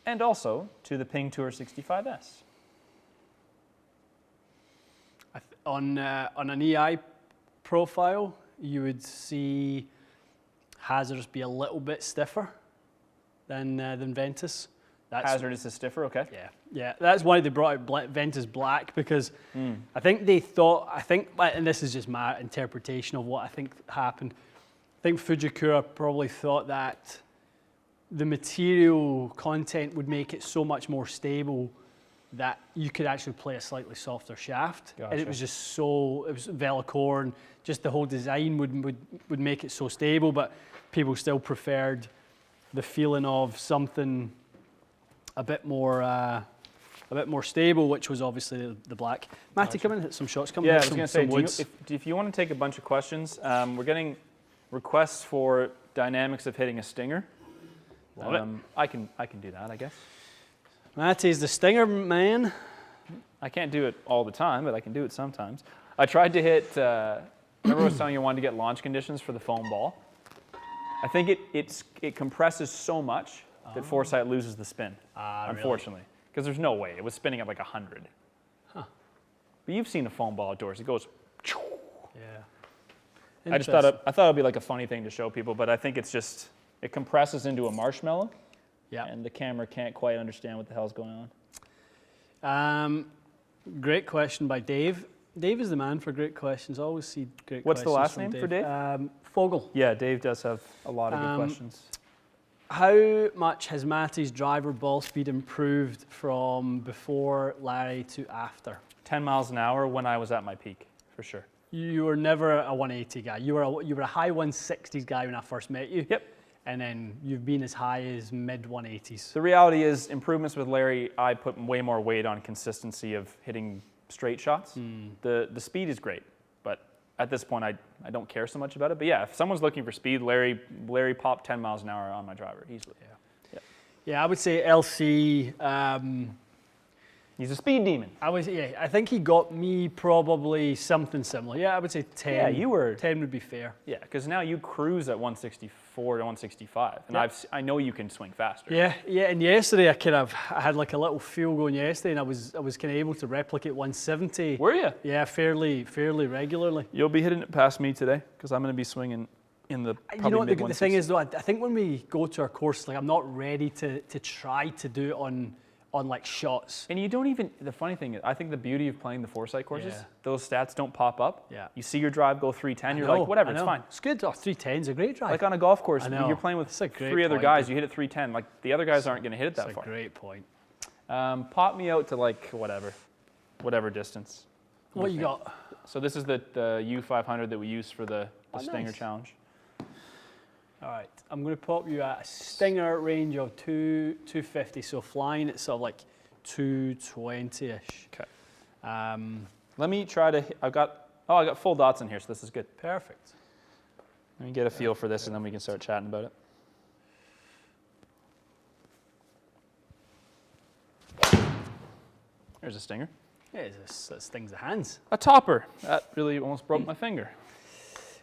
And also to the Ping Tour 65S. On an EI profile, you would see Hazardous be a little bit stiffer than Ventus. Hazardous is stiffer, okay. Yeah. That's why they brought out Ventus Black because I think they thought, and this is just my interpretation of what I think happened. I think Fujikura probably thought that the material content would make it so much more stable that you could actually play a slightly softer shaft. And it Gotcha. was just it was Velocore, and just the whole design would make it so stable, but people still preferred the feeling of something a bit more a bit more stable, which was obviously the black. Matty, come in and hit some shots. Come Yeah, I hit was some, going to say, some woods. if you want to take a bunch of questions, we're getting requests for dynamics of hitting a stinger. Love it. I can do that, I guess. Matty's the stinger man. I can't do it all the time, but I can do it sometimes. I tried to hit, remember I was telling you I wanted to get launch conditions for the foam ball? I think it compresses so much that Foresight loses the spin, unfortunately. Because there's no way. It was spinning at like 100. Huh. But you've seen a foam ball outdoors. It goes... Yeah. I thought it'd be like a funny thing to show people, but I think it's just, it compresses into a marshmallow. Yeah. And the camera can't quite understand what the hell's going on. Great question by Dave. Dave is the man for great questions. I always see great What's the questions last from name Dave. for Dave? Fogel. Yeah, Dave does have a lot of good questions. How much has Matty's driver ball speed improved from before Larry to after? 10 miles an hour when I was at my peak, for sure. You were never a 180 guy. You were a high 160s guy when I first met you. Yep. And then you've been as high as mid 180s. The reality is, improvements with Larry, I put way more weight on consistency of hitting straight shots. The speed is great, but at this point, I don't care so much about it. But yeah, if someone's looking for speed, Larry popped 10 miles an hour on my driver easily. Yeah, I would say LC. He's a speed demon. I think he got me probably something similar. Yeah, I would say 10. Yeah, you were 10 would be fair. Yeah, because now you cruise at 164 to 165, and Yep. I know you can swing faster. Yeah. And yesterday I had like a little feel going yesterday, and I was kind of able to replicate 170. Were you? Yeah, fairly regularly. You'll be hitting it past me today, because I'm going to be swinging in the You probably know what mid the thing is though? I think when we go to our course, like I'm not ready to try to do it on like shots. And you don't even, the funny thing is, I think the beauty of playing the Foresight courses, Yeah. those stats don't pop up. Yeah. You see your drive go 310, you're like, whatever, it's fine. It's good. 310 is a great drive. Like on a golf course, I know. you're playing with It's a great three other point, guys, dude. you hit it 310, like the other guys aren't going to hit it that That's far. a great point. Pop me out to like whatever distance. What you got? So this is the U500 that we use for the Stinger nice. Challenge. All right, I'm going to pop you at a Stinger range of 250. So flying it's sort of like 220-ish. Okay. Let me try to, I got full dots in here, so this is good. Perfect. Let me get a feel for this, and then we can start chatting about it. There's a stinger. Yeah, this stings the hands. A topper. That really almost broke my finger.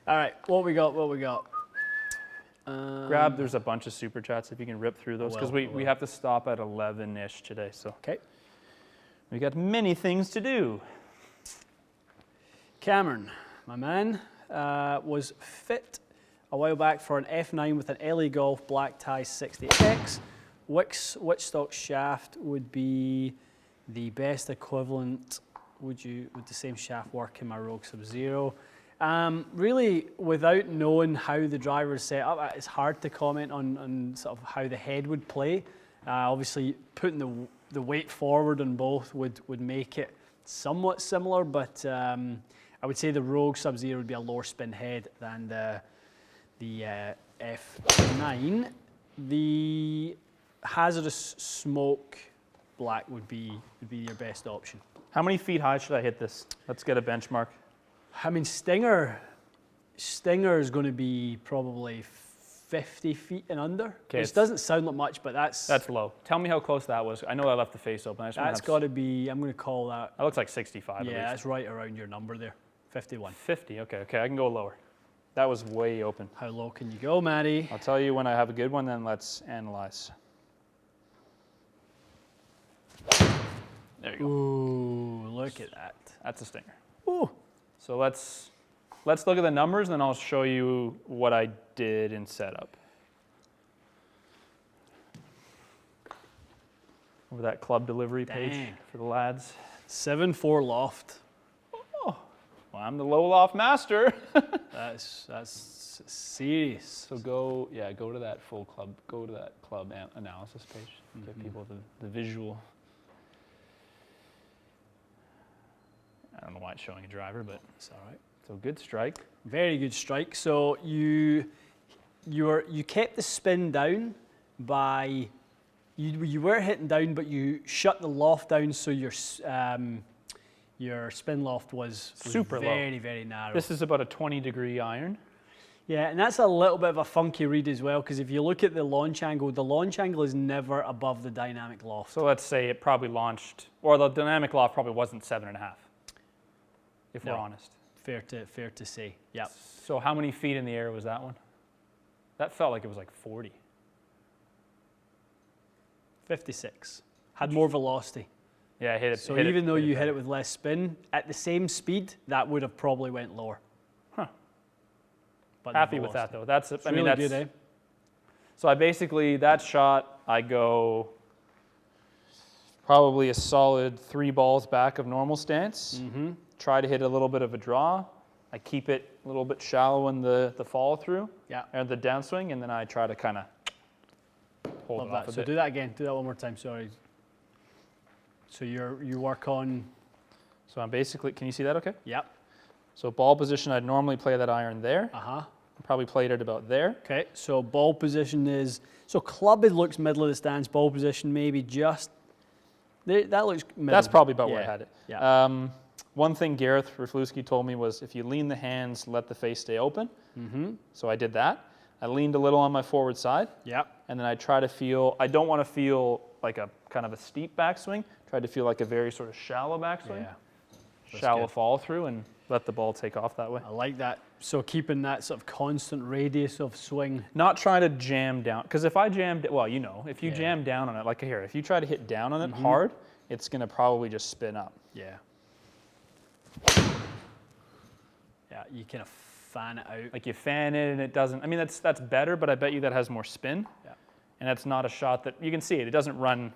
All right, what we got? Grab, there's a bunch of super chats if you can rip through those, because I will. we have to stop at 11-ish today, so. Okay. We got many things to do. Cameron, my man, was fit a while back for an F9 with an LA Golf Black Tie 60X. Which stock shaft would be the best equivalent? Would the same shaft work in my Rogue Sub-Zero? Really, without knowing how the driver is set up, it's hard to comment on sort of how the head would play. Obviously, putting the weight forward on both would make it somewhat similar, but I would say the Rogue Sub-Zero would be a lower spin head than the F9. The hazardous smoke black would be your best option. How many feet high should I hit this? Let's get a benchmark. I mean, Stinger is going to be probably 50 feet and under. Okay, Which doesn't sound like much, but that's low. Tell me how close that was. I know I left the face open. that's got to be. I'm going to call that. That looks like 65 at Yeah, least. that's right around your number there, 51. 50, okay, I can go lower. That was way open. How low can you go, Matty? I'll tell you when I have a good one, then let's analyze. There you go. Ooh, look at that. That's a stinger. Ooh. So let's look at the numbers, and then I'll show you what I did in setup. Over that club delivery page Dang. for the lads. 7.4 loft. Oh, well, I'm the low loft master. That's serious. So go to that full club, go to that club analysis page. Give people the visual. I don't know why it's showing a driver, but It's all right. so good strike. Very good strike. So you kept the spin down by you were hitting down, but you shut the loft down, so your spin loft was Super low. very, very narrow. This is about a 20-degree iron. Yeah, and that's a little bit of a funky read as well, because if you look at the launch angle is never above the dynamic loft. So let's say it probably launched, or the dynamic loft probably wasn't 7.5, if we're honest. Fair to say. Yep. So how many feet in the air was that one? That felt like it was like 40. 56. Had more velocity. Yeah, I hit it. So even though you hit it with less spin, at the same speed, that would have probably went lower. Huh. But Happy with that though. That's I mean, that's good, eh? So I basically, that shot, I go probably a solid 3 balls back of normal stance. Mm-hmm. Try to hit a little bit of a draw. I keep it a little bit shallow in the follow through. Yeah. And the downswing, and then I try to kind of hold it off a So bit. do that again. Do that one more time. Sorry. So you work on. So I'm basically, can you see that okay? Yep. So ball position, I'd normally play that iron there. Uh-huh. Probably played it about there. Okay, so ball position is, so club, it looks middle of the stance, ball position maybe just, there, that looks middle. That's probably about where I had it. Yeah. One thing Gareth Raflewski told me was if you lean the hands, let the face stay open. Mm-hmm. So I did that. I leaned a little on my forward side. Yep. And then I try to feel, I don't want to feel like a kind of a steep backswing. Try to feel like a very sort of shallow backswing. Yeah. Shallow follow through and let the ball take off that way. I like that. So keeping that sort of constant radius of swing. Not trying to jam down, because if I jammed, well, you know, if you Yeah. jam down on it, like here, if you try to hit down on it hard, it's going to probably just spin up. Yeah. Yeah, you kind of fan it out. Like you fan it and it doesn't, I mean, that's better, but I bet you that has more spin. Yeah. And that's not a shot that, you can see it, it doesn't run,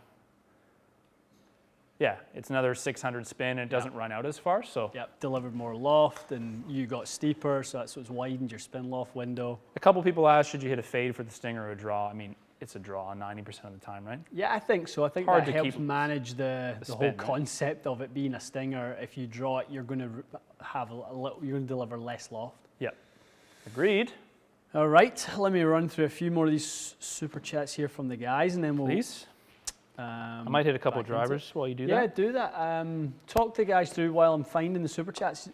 yeah, it's another 600 spin and it doesn't run out as far, so. Yep, delivered more loft and you got steeper, so that's what's widened your spin loft window. A couple people asked, should you hit a fade for the stinger or a draw? I mean, it's a draw 90% of the time, right? Yeah, I think so. I think Hard that to helps keep manage the spin, whole right? concept of it being a stinger. If you draw it, you're going to have you're going to deliver less loft. Yep. Agreed. All right, let me run through a few more of these super chats here from the guys, and then we'll. Please. I might hit a couple of drivers while you do that. Yeah, do that. Talk to the guys through while I'm finding the super chats.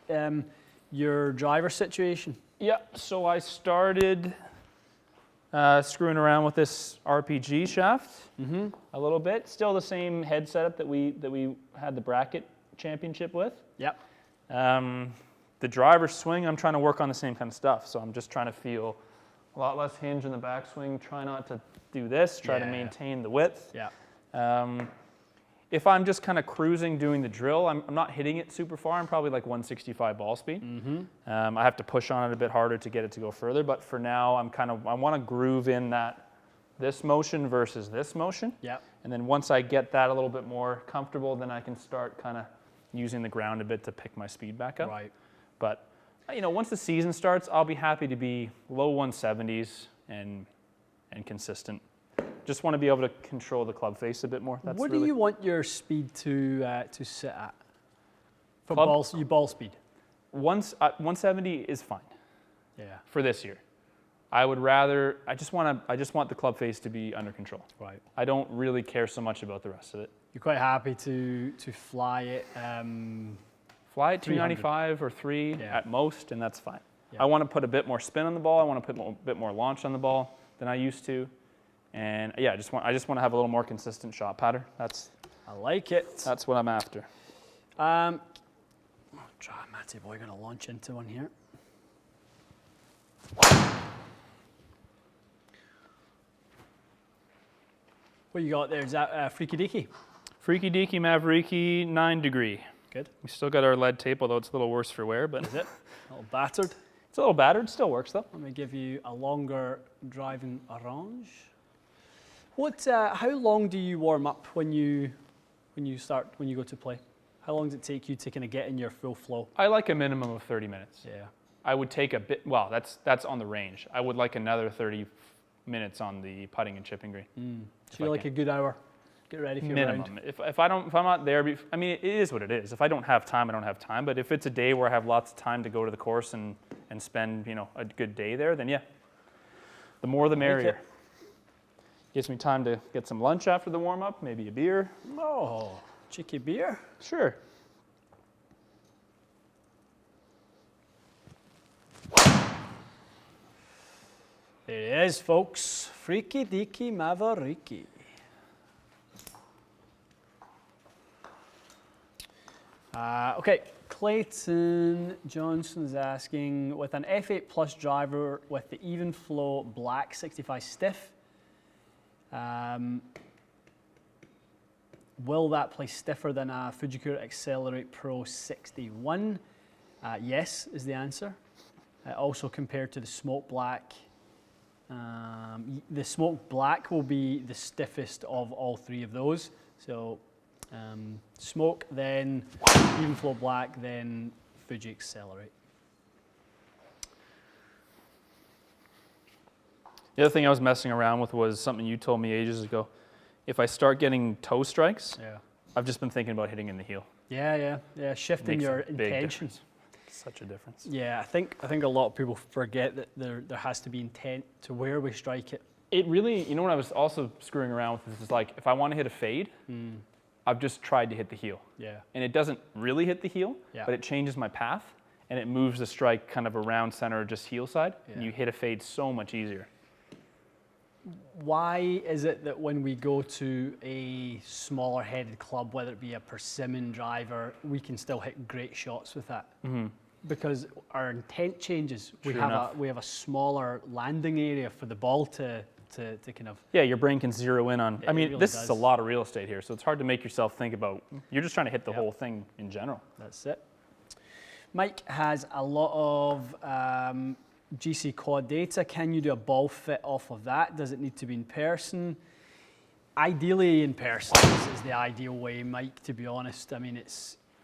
Your driver situation. Yeah, so I started screwing around with this RPG shaft a little bit. Still the same head setup that we had the bracket championship with. Yep. The driver swing, I'm trying to work on the same kind of stuff. So I'm just trying to feel a lot less hinge in the backswing. Try not to do this. Try to maintain the width. Yeah. If I'm just kind of cruising doing the drill, I'm not hitting it super far. I'm probably like 165 ball speed. I have to push on it a bit harder to get it to go further. But for now, I want to groove in this motion versus this motion. Yeah. And then once I get that a little bit more comfortable, then I can start kind of using the ground a bit to pick my speed back up. Right. But once the season starts, I'll be happy to be low 170s and consistent. Just want to be able to control the club face a bit more. That's what do you want your speed to sit at? For Club- ball speed. 170 is fine Yeah. for this year. I would rather. I just want the club face to be under control. Right. I don't really care so much about the rest of it. You're quite happy to fly it. Fly at 300. 295 or 3 Yeah. at most, and that's fine. Yeah. I want to put a bit more spin on the ball. I want to put a bit more launch on the ball than I used to. And yeah, I just want to have a little more consistent shot pattern. That's like it. That's what I'm after. Try Matty boy, gonna launch into one here. What you got there? Is that Freaky Deaky? Freaky Deaky Mavericki 9 degree. Good. We still got our lead tape, although it's a little worse for wear, but Is it? A little battered. it's a little battered. Still works though. Let me give you a longer driving orange. How long do you warm up when you go to play? How long does it take you to kind of get in your full flow? I like a minimum of 30 minutes. Yeah. I would take a bit. Well, that's on the range. I would like another 30 minutes on the putting and chipping green. So you like a good hour. Get ready for your Minimum. round. If I'm not there, I mean, it is what it is. If I don't have time, I don't have time. But if it's a day where I have lots of time to go to the course and spend a good day there, then yeah, the more the merrier. Gives me time to get some lunch after the warm-up, maybe a beer. Oh, cheeky beer. Sure. There it is, folks. Freaky deaky mavericky. Okay, Clayton Johnson is asking, with an F8 Plus driver with the even flow black 65 stiff, will that play stiffer than a Fujikura Accelerate Pro 61? Yes, is the answer. Also compared to the smoke black. The smoke black will be the stiffest of all three of those. So smoke, then even flow black, then Fuji Accelerate. The other thing I was messing around with was something you told me ages ago. If I start getting toe strikes, Yeah. I've just been thinking about hitting in the heel. Yeah. Shifting Makes your a big intention. difference. Such a difference. Yeah, I think a lot of people forget that there has to be intent to where we strike it. It really, you know what I was also screwing around with this is like, if I want to hit a fade, I've just tried to hit the heel. Yeah. And it doesn't really hit the heel, Yeah. but it changes my path and it moves the strike kind of around center, just heel side, and Yeah. you hit a fade so much easier. Why is it that when we go to a smaller headed club, whether it be a persimmon driver, we can still hit great shots with that? Because our intent changes. True enough. We have a smaller landing area for the ball to kind of. Yeah, your brain can zero in on. I mean, really this does. is a lot of real estate here, so it's hard to make yourself think about. You're just trying to hit the whole thing in general. That's it. Mike has a lot of GC quad data. Can you do a ball fit off of that? Does it need to be in person? Ideally in person is the ideal way, Mike, to be honest. I mean,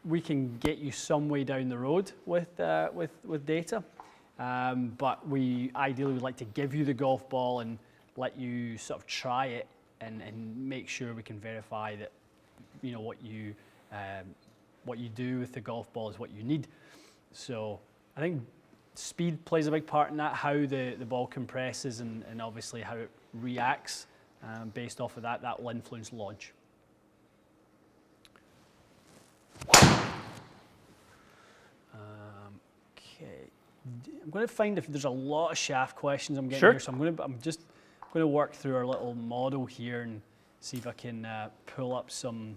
we can get you some way down the road with data, but we ideally would like to give you the golf ball and let you sort of try it and make sure we can verify that what you do with the golf ball is what you need. So I think speed plays a big part in that, how the ball compresses and obviously how it reacts. Based off of that will influence launch. Okay, I'm going to find if there's a lot of shaft questions I'm getting Sure. here, so I'm just going to work through our little model here and see if I can pull up some.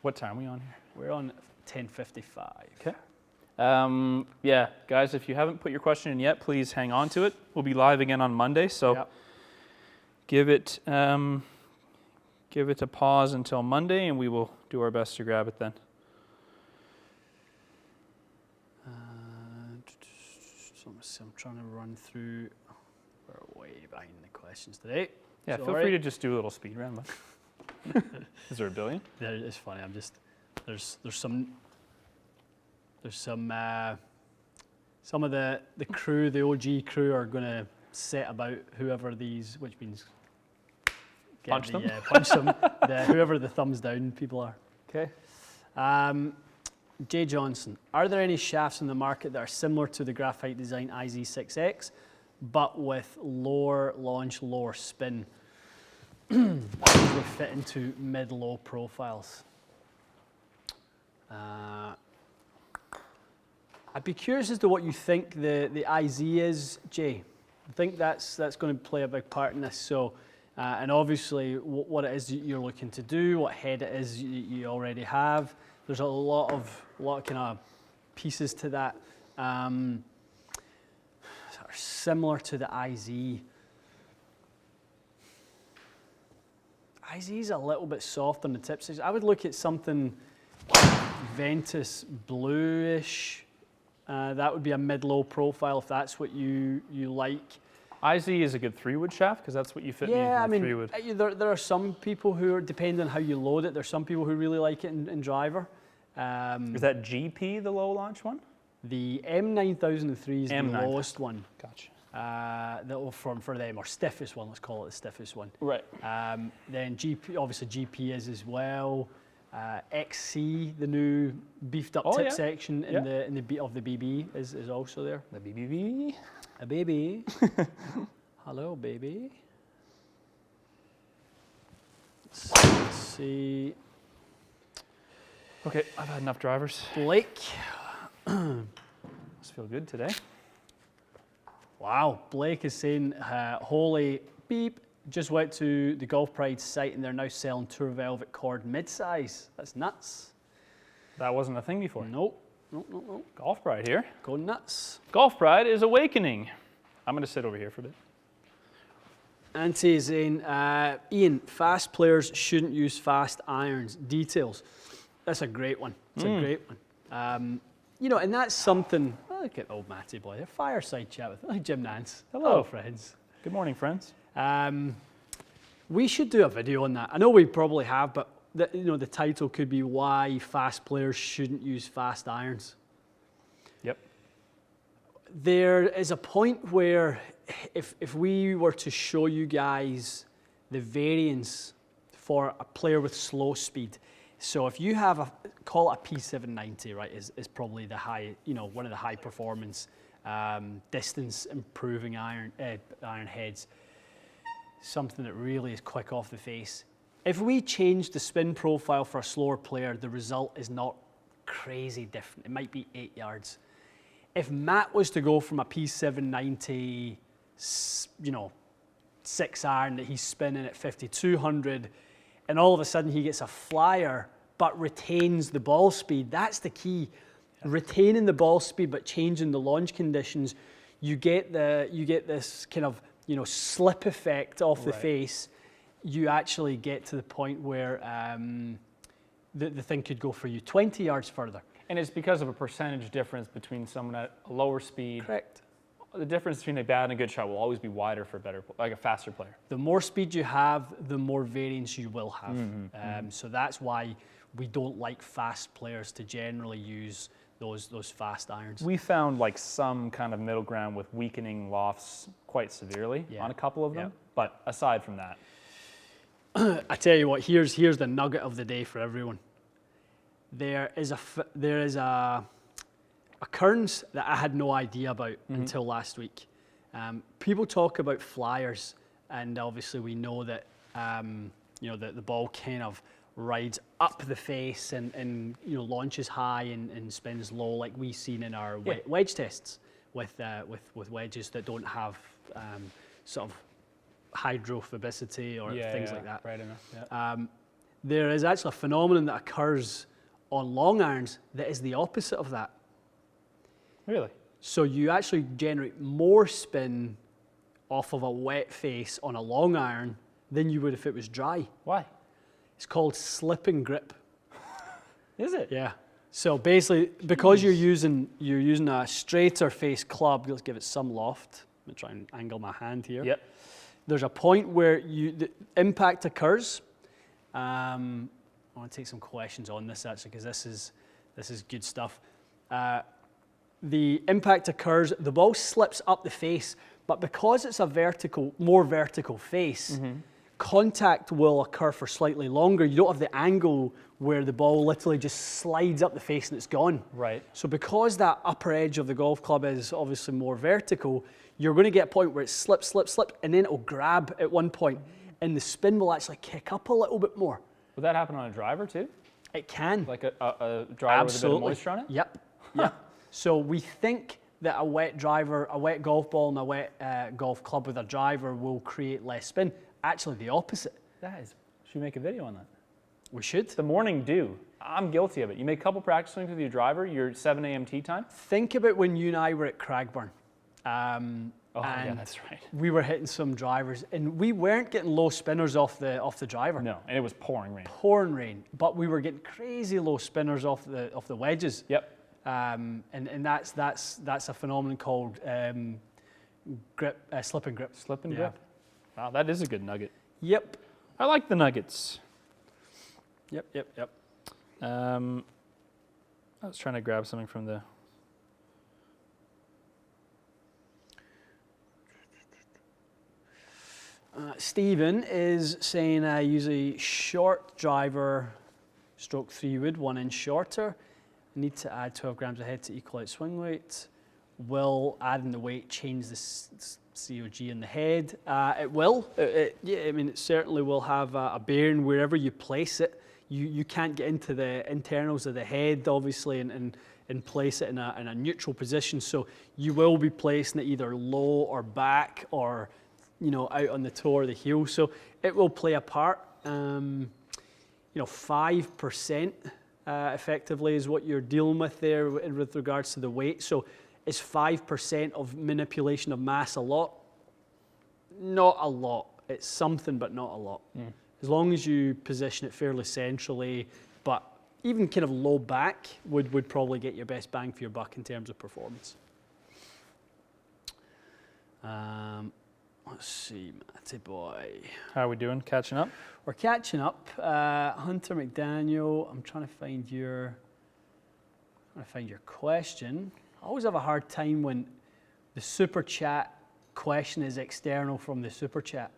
What time are we on here? We're on 10:55. Okay. Yeah, guys, if you haven't put your question in yet, please hang on to it. We'll be live again on Monday, so Yep. give it a pause until Monday, and we will do our best to grab it then. So I'm trying to run through. We're way behind the questions today. Yeah, So, feel all free right. to just do a little speed round. Bud. Is there a billion? Yeah, it's funny. I'm just there's some some of the crew, the OG crew, are going to set about whoever these, which means get Punch them? punch them. Whoever the thumbs down people are. Okay. Jay Johnson, are there any shafts in the market that are similar to the Graphite Design IZ6X, but with lower launch, lower spin? Usually fit into mid-low profiles. I'd be curious as to what you think the IZ is, Jay. I think that's going to play a big part in this. So, and obviously what it is you're looking to do, what head it is you already have. There's a lot of kind of pieces to that. Sort of similar to the IZ. IZ is a little bit soft on the tips. I would look at something Ventus bluish. That would be a mid-low profile if that's what you like. IZ is a good 3-wood shaft because that's what you fit me in Yeah, I the mean, 3-wood. there are some people who are, depending on how you load it, there's some people who really like it in driver. Is that GP the low launch one? The M9003 is the M9000. lowest one. Gotcha. That will for them, or stiffest one, let's call it the stiffest one. Right. Then GP, obviously GP is as well. XC, the new beefed up tip yeah. section in the beat of the BB is also there. The BBB. A baby. Hello, baby. Let's see. Okay, I've had enough drivers. Blake. Must feel good today. Wow, Blake is saying, holy beep, just went to the Golf Pride site and they're now selling Tour Velvet Cord mid-size. That's nuts. That wasn't a thing before. Nope, nope. Golf Pride here. Go nuts. Golf Pride is awakening. I'm going to sit over here for a bit. Ante is saying, Ian, fast players shouldn't use fast irons. Details. That's a great one. It's a great one. You know, and that's something. Oh, look at old Matty boy. A fireside chat with Jim Nance. Hello, friends. Good morning, friends. We should do a video on that. I know we probably have, but the title could be why fast players shouldn't use fast irons. Yep. There is a point where if we were to show you guys the variance for a player with slow speed, so if you have call it a P790, right, is probably the high, one of the high performance distance improving iron heads, something that really is quick off the face. If we change the spin profile for a slower player, the result is not crazy different. It might be 8 yards. If Matt was to go from a P790, 6 iron that he's spinning at 5,200, and all of a sudden he gets a flyer but retains the ball speed, that's the key. Yeah. Retaining the ball speed but changing the launch conditions, you get this kind of slip effect off the face. You actually get to the point where the thing could go for you 20 yards further. And it's because of a percentage difference between someone at a lower speed. Correct. The difference between a bad and a good shot will always be wider for a faster player. The more speed you have, the more variance you will have. So that's why we don't like fast players to generally use those fast irons. We found like some kind of middle ground with weakening lofts quite severely on a couple of them. But aside from that, I tell you what, here's the nugget of the day for everyone. There is a occurrence that I had no idea about until last week. People talk about flyers, and obviously we know that the ball kind of rides up the face and launches high and spins low, like we've seen in our wedge tests with wedges that don't have sort of hydrophobicity or things like that. Right enough. Yeah. There is actually a phenomenon that occurs on long irons that is the opposite of that. Really? So you actually generate more spin off of a wet face on a long iron than you would if it was dry. Why? It's called slip and grip. Is it? Yeah. So basically, because you're using a straighter face club, let's give it some loft. I'm gonna try and angle my hand here. Yep. There's a point where the impact occurs. I want to take some questions on this actually, because this is good stuff. The impact occurs, the ball slips up the face, but because it's a more vertical face, contact will occur for slightly longer. You don't have the angle where the ball literally just slides up the face and it's gone. Right. So because that upper edge of the golf club is obviously more vertical, you're going to get a point where it slips, and then it'll grab at one point, and the spin will actually kick up a little bit more. Would that happen on a driver too? It can. Like a driver with a bit of moisture on it? Yep. So we think that a wet golf ball and a wet golf club with a driver will create less spin. Actually, the opposite. Should we make a video on that? We should. The morning dew. I'm guilty of it. You make a couple practice swings with your driver, your 7 a.m. tee time. Think about when you and I were at Cragburn. Yeah, that's right. We were hitting some drivers, and we weren't getting low spinners off the driver. No, and it was pouring rain. Pouring rain, but we were getting crazy low spinners off the wedges. Yep. And that's a phenomenon called slip and grip. Slip and grip. Wow, that is a good nugget. Yep. I like the nuggets. Yep. I was trying to grab something from the. Stephen is saying usually short driver, stroke 3 wood, 1 inch shorter. Need to add 12 grams of head to equal out swing weight. Will adding the weight change COG in the head. It will. Yeah, I mean, it certainly will have a bearing wherever you place it. You can't get into the internals of the head, obviously, and place it in a neutral position. So you will be placing it either low or back, or out on the toe or the heel. So it will play a part. 5% effectively is what you're dealing with there with regards to the weight. So is 5% of manipulation of mass a lot? Not a lot. It's something, but not a lot. As long as you position it fairly centrally, but even kind of low back would probably get your best bang for your buck in terms of performance. Let's see, Matty boy. How are we doing? Catching up? We're catching up. Hunter McDaniel, I'm trying to find your question. I always have a hard time when the super chat question is external from the super chat.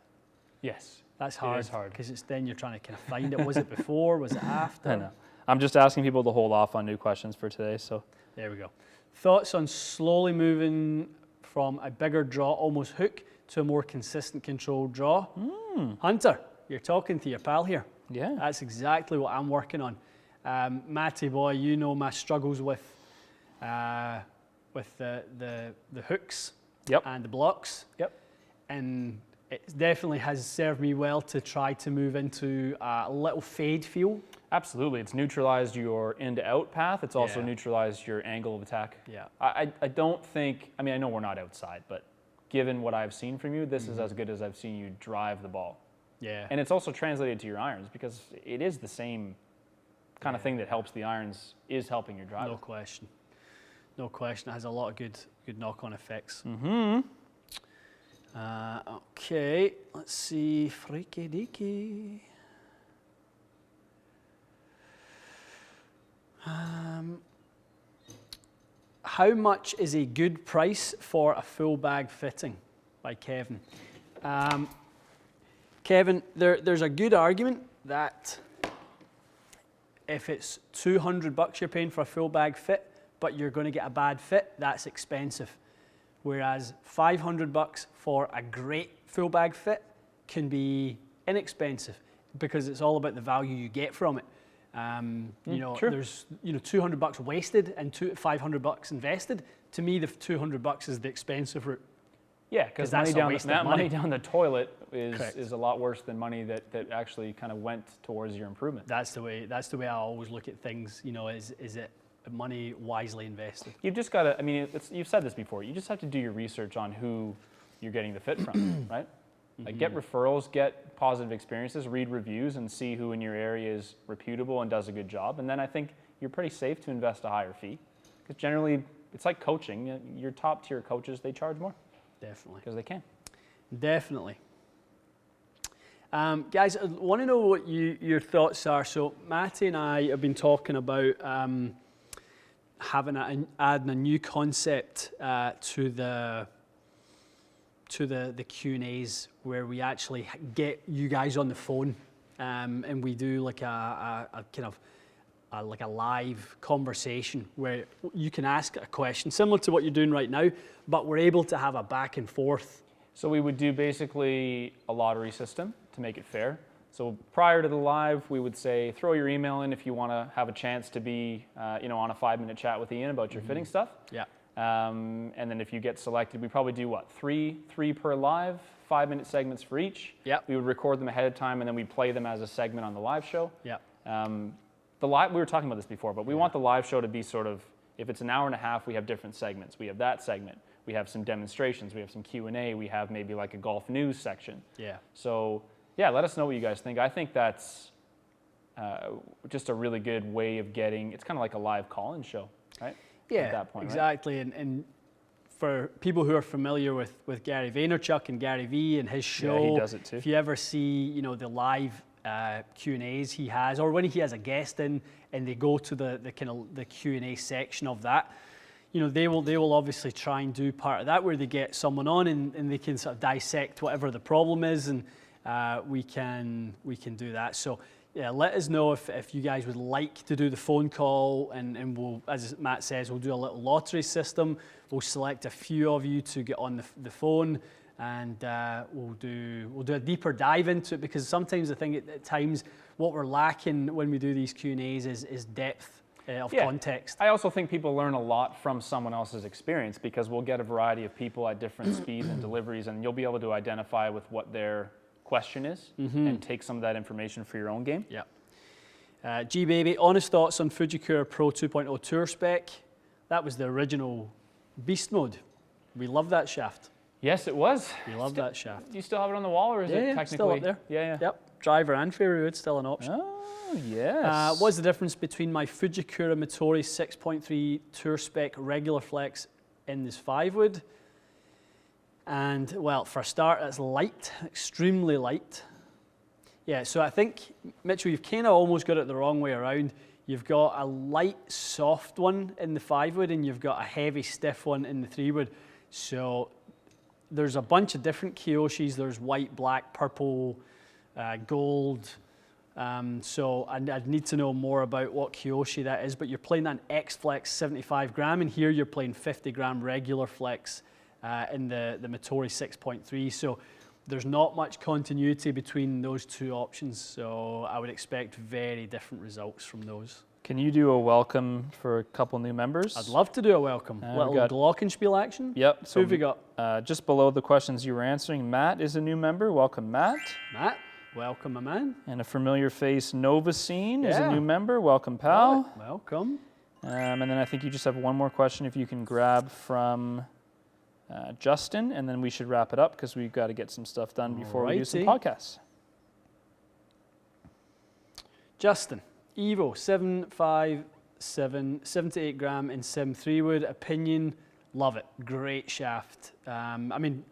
Yes. That's hard. It is hard. Because it's then you're trying to kind of find it. Was it before? Was it after? I know. I'm just asking people to hold off on new questions for today. So there we go. Thoughts on slowly moving from a bigger draw, almost hook, to a more consistent controlled draw? Hunter, you're talking to your pal here. Yeah. That's exactly what I'm working on. Matty boy, you know my struggles with the hooks and the blocks. Yep. And it definitely has served me well to try to move into a little fade feel. Absolutely. It's neutralized your in-to-out path. It's also neutralized your angle of attack. Yeah. I don't think, I mean, I know we're not outside, but given what I've seen from you, this is as good as I've seen you drive the ball. Yeah. And it's also translated to your irons, because it is the same kind of thing that helps the irons is helping your drive. No question. No question. It has a lot of good knock-on effects. Okay, let's see. Freaky deaky. How much is a good price for a full bag fitting? By Kevin. Kevin, there's a good argument that if it's $200 you're paying for a full bag fit, but you're going to get a bad fit, that's expensive. Whereas $500 for a great full bag fit can be inexpensive, because it's all about the value you get from it. There's $200 wasted and $500 invested. To me, the $200 is the expensive route. Yeah, because money down the toilet is a lot worse than money that actually kind of went towards your improvement. That's the way I always look at things. Is it money wisely invested? You've just got to. I mean, you've said this before. You just have to do your research on who you're getting the fit from, right? Like, get referrals, get positive experiences, read reviews, and see who in your area is reputable and does a good job. And then I think you're pretty safe to invest a higher fee, because generally it's like coaching. Your top tier coaches, they charge more. Definitely. Because they can. Definitely. Guys, I want to know what your thoughts are. So Matty and I have been talking about adding a new concept to the Q&As, where we actually get you guys on the phone and we do like a kind of like a live conversation where you can ask a question similar to what you're doing right now, but we're able to have a back and forth. So we would do basically a lottery system to make it fair. So prior to the live, we would say, throw your email in if you want to have a chance to be on a 5-minute chat with Ian about your fitting stuff. Yeah. And then if you get selected, we probably do three per live, 5-minute segments for each. Yeah. We would record them ahead of time, and then we'd play them as a segment on the live show. Yeah. We were talking about this before, but we want the live show to be sort of, if it's an hour and a half, we have different segments. We have that segment. We have some demonstrations. We have some Q&A. We have maybe like a golf news section. Yeah. So yeah, let us know what you guys think. I think that's just a really good way of getting, it's kind of like a live call-in show, right? Yeah, at that point, exactly. Right? And for people who are familiar with Gary Vaynerchuk and Gary V and his show, yeah, he does it too. If you ever see the live Q&As he has, or when he has a guest in and they go to the kind of the Q&A section of that, they will obviously try and do part of that where they get someone on and they can sort of dissect whatever the problem is, and we can do that. So yeah, let us know if you guys would like to do the phone call, and we'll, as Matt says, we'll do a little lottery system. We'll select a few of you to get on the phone, and we'll do a deeper dive into it, because sometimes I think at times what we're lacking when we do these Q&As is depth of context. I also think people learn a lot from someone else's experience, because we'll get a variety of people at different speeds and deliveries, and you'll be able to identify with what their question is and take some of that information for your own game. Yeah. G-Baby, honest thoughts on Fujikura Pro 2.0 Tour spec? That was the original beast mode. We love that shaft. Yes, it was. We love that shaft. Do you still have it on the wall, or is it technically? Still up there. Yeah. Yep. Driver and fairway wood still an option. Oh, yes. What's the difference between my Fujikura Motori 6.3 Tour spec regular flex in this 5 wood? And, well, for a start, it's light, extremely light. Yeah, so I think, Mitchell, you've kind of almost got it the wrong way around. You've got a light, soft one in the 5 wood, and you've got a heavy, stiff one in the 3 wood. So there's a bunch of different Kyoshis. There's white, black, purple, gold. So I'd need to know more about what Kyoshi that is, but you're playing an X-Flex 75 gram, and here you're playing 50 gram regular flex in the Motori 6.3. So there's not much continuity between those two options, so I would expect very different results from those. Can you do a welcome for a couple new members? I'd love to do a welcome. Little glockenspiel action. Yep. So who have we got? Just below the questions you were answering, Matt is a new member. Welcome, Matt. Matt, welcome, my man. And a familiar face, Novacine, is a new member. Welcome, pal. Welcome. And then I think you just have one more question if you can grab from Justin, and then we should wrap it up because we've got to get some stuff done before we do some podcasts. Justin, Evo 757, 78 gram in 7.3 wood. Opinion, love it. Great shaft. I mean,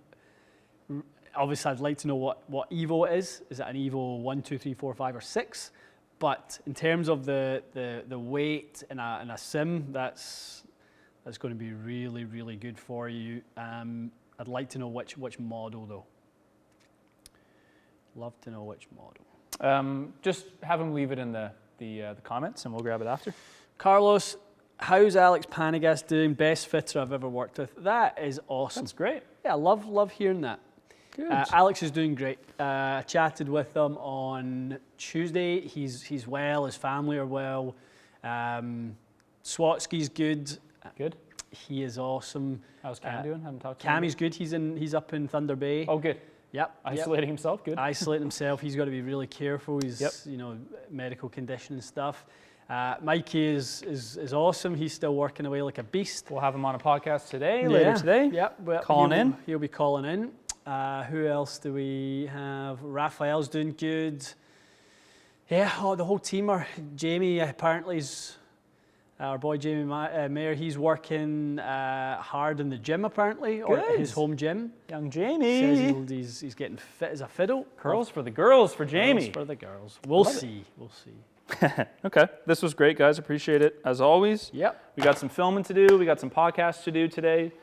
obviously I'd like to know what Evo is. Is it an Evo 1, 2, 3, 4, 5, or 6? But in terms of the weight in a sim, that's going to be really, really good for you. I'd like to know which model though. Love to know which model. Just have him leave it in the comments, and we'll grab it after. Carlos, how's Alex Panagast doing? Best fitter I've ever worked with. That is awesome. That's great. Yeah, I love hearing that. Good. Alex is doing great. I chatted with him on Tuesday. He's well. His family are well. Swatsky's good. Good. He is awesome. How's Cam doing? Haven't talked to him. Cammy's good. He's up in Thunder Bay. Oh, good. Yep. Isolating himself. Good. Isolating himself. He's got to be really careful. He's medical condition and stuff. Mikey is awesome. He's still working away like a beast. We'll have him on a podcast today, later today. Yep. He'll be calling in. Who else do we have? Raphael's doing good. Yeah, the whole team are. Jamie apparently is. Our boy Jamie Mayer, he's working hard in the gym apparently, or his home gym. Young Jamie. Says he's getting fit as a fiddle. Curls for the girls, for Jamie. Curls for the girls. We'll see. Okay, this was great, guys. Appreciate it as always. Yep. We got some filming to do. We got some podcasts to do today.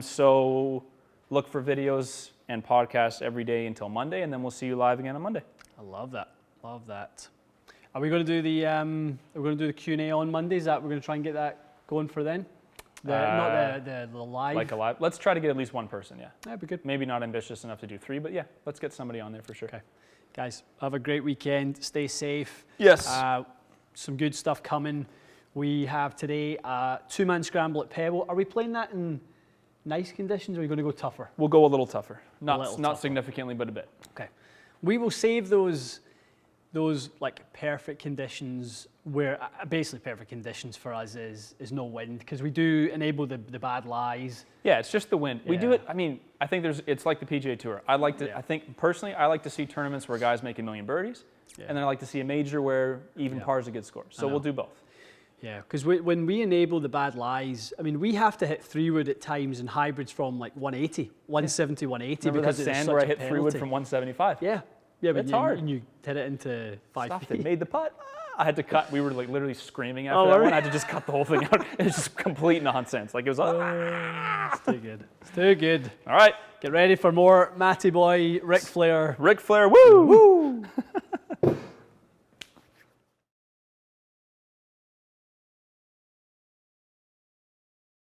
So look for videos and podcasts every day until Monday, and then we'll see you live again on Monday. I love that. Love that. Are we going to do the Q&A on Monday? Is that we're going to try and get that going for then? Not the live. Like a live. Let's try to get at least one person. Yeah. That'd be good. Maybe not ambitious enough to do 3, but yeah, let's get somebody on there for sure. Okay, guys, have a great weekend. Stay safe. Yes. Some good stuff coming. We have today a 2-man scramble at Pebble. Are we playing that in nice conditions, or are we going to go tougher? We'll go a little tougher. Not tougher. Significantly, but a bit. Okay. We will save those like perfect conditions, where basically perfect conditions for us is no wind, because we do enable the bad lies. Yeah, it's just the wind. We do it. I mean, I think it's like the PGA Tour. I think personally, I like to see tournaments where guys make a million birdies, and then I like to see a major where even pars are good scores. So we'll do both. Yeah, because when we enable the bad lies, I mean, we have to hit 3-wood at times in hybrids from like 180, 170, 180. Remember because that sand where I hit 3-wood from 175? Yeah, but it's hard. And you hit it into 5 Stopped feet. It, made the putt. I had to cut. We were like literally screaming after that one. I had to just cut the whole thing out. It was just complete nonsense. Like it was. It's too good. It's too good. All right. Get ready for more Matty Boy, Ric Flair. Ric Flair, woo! Woo!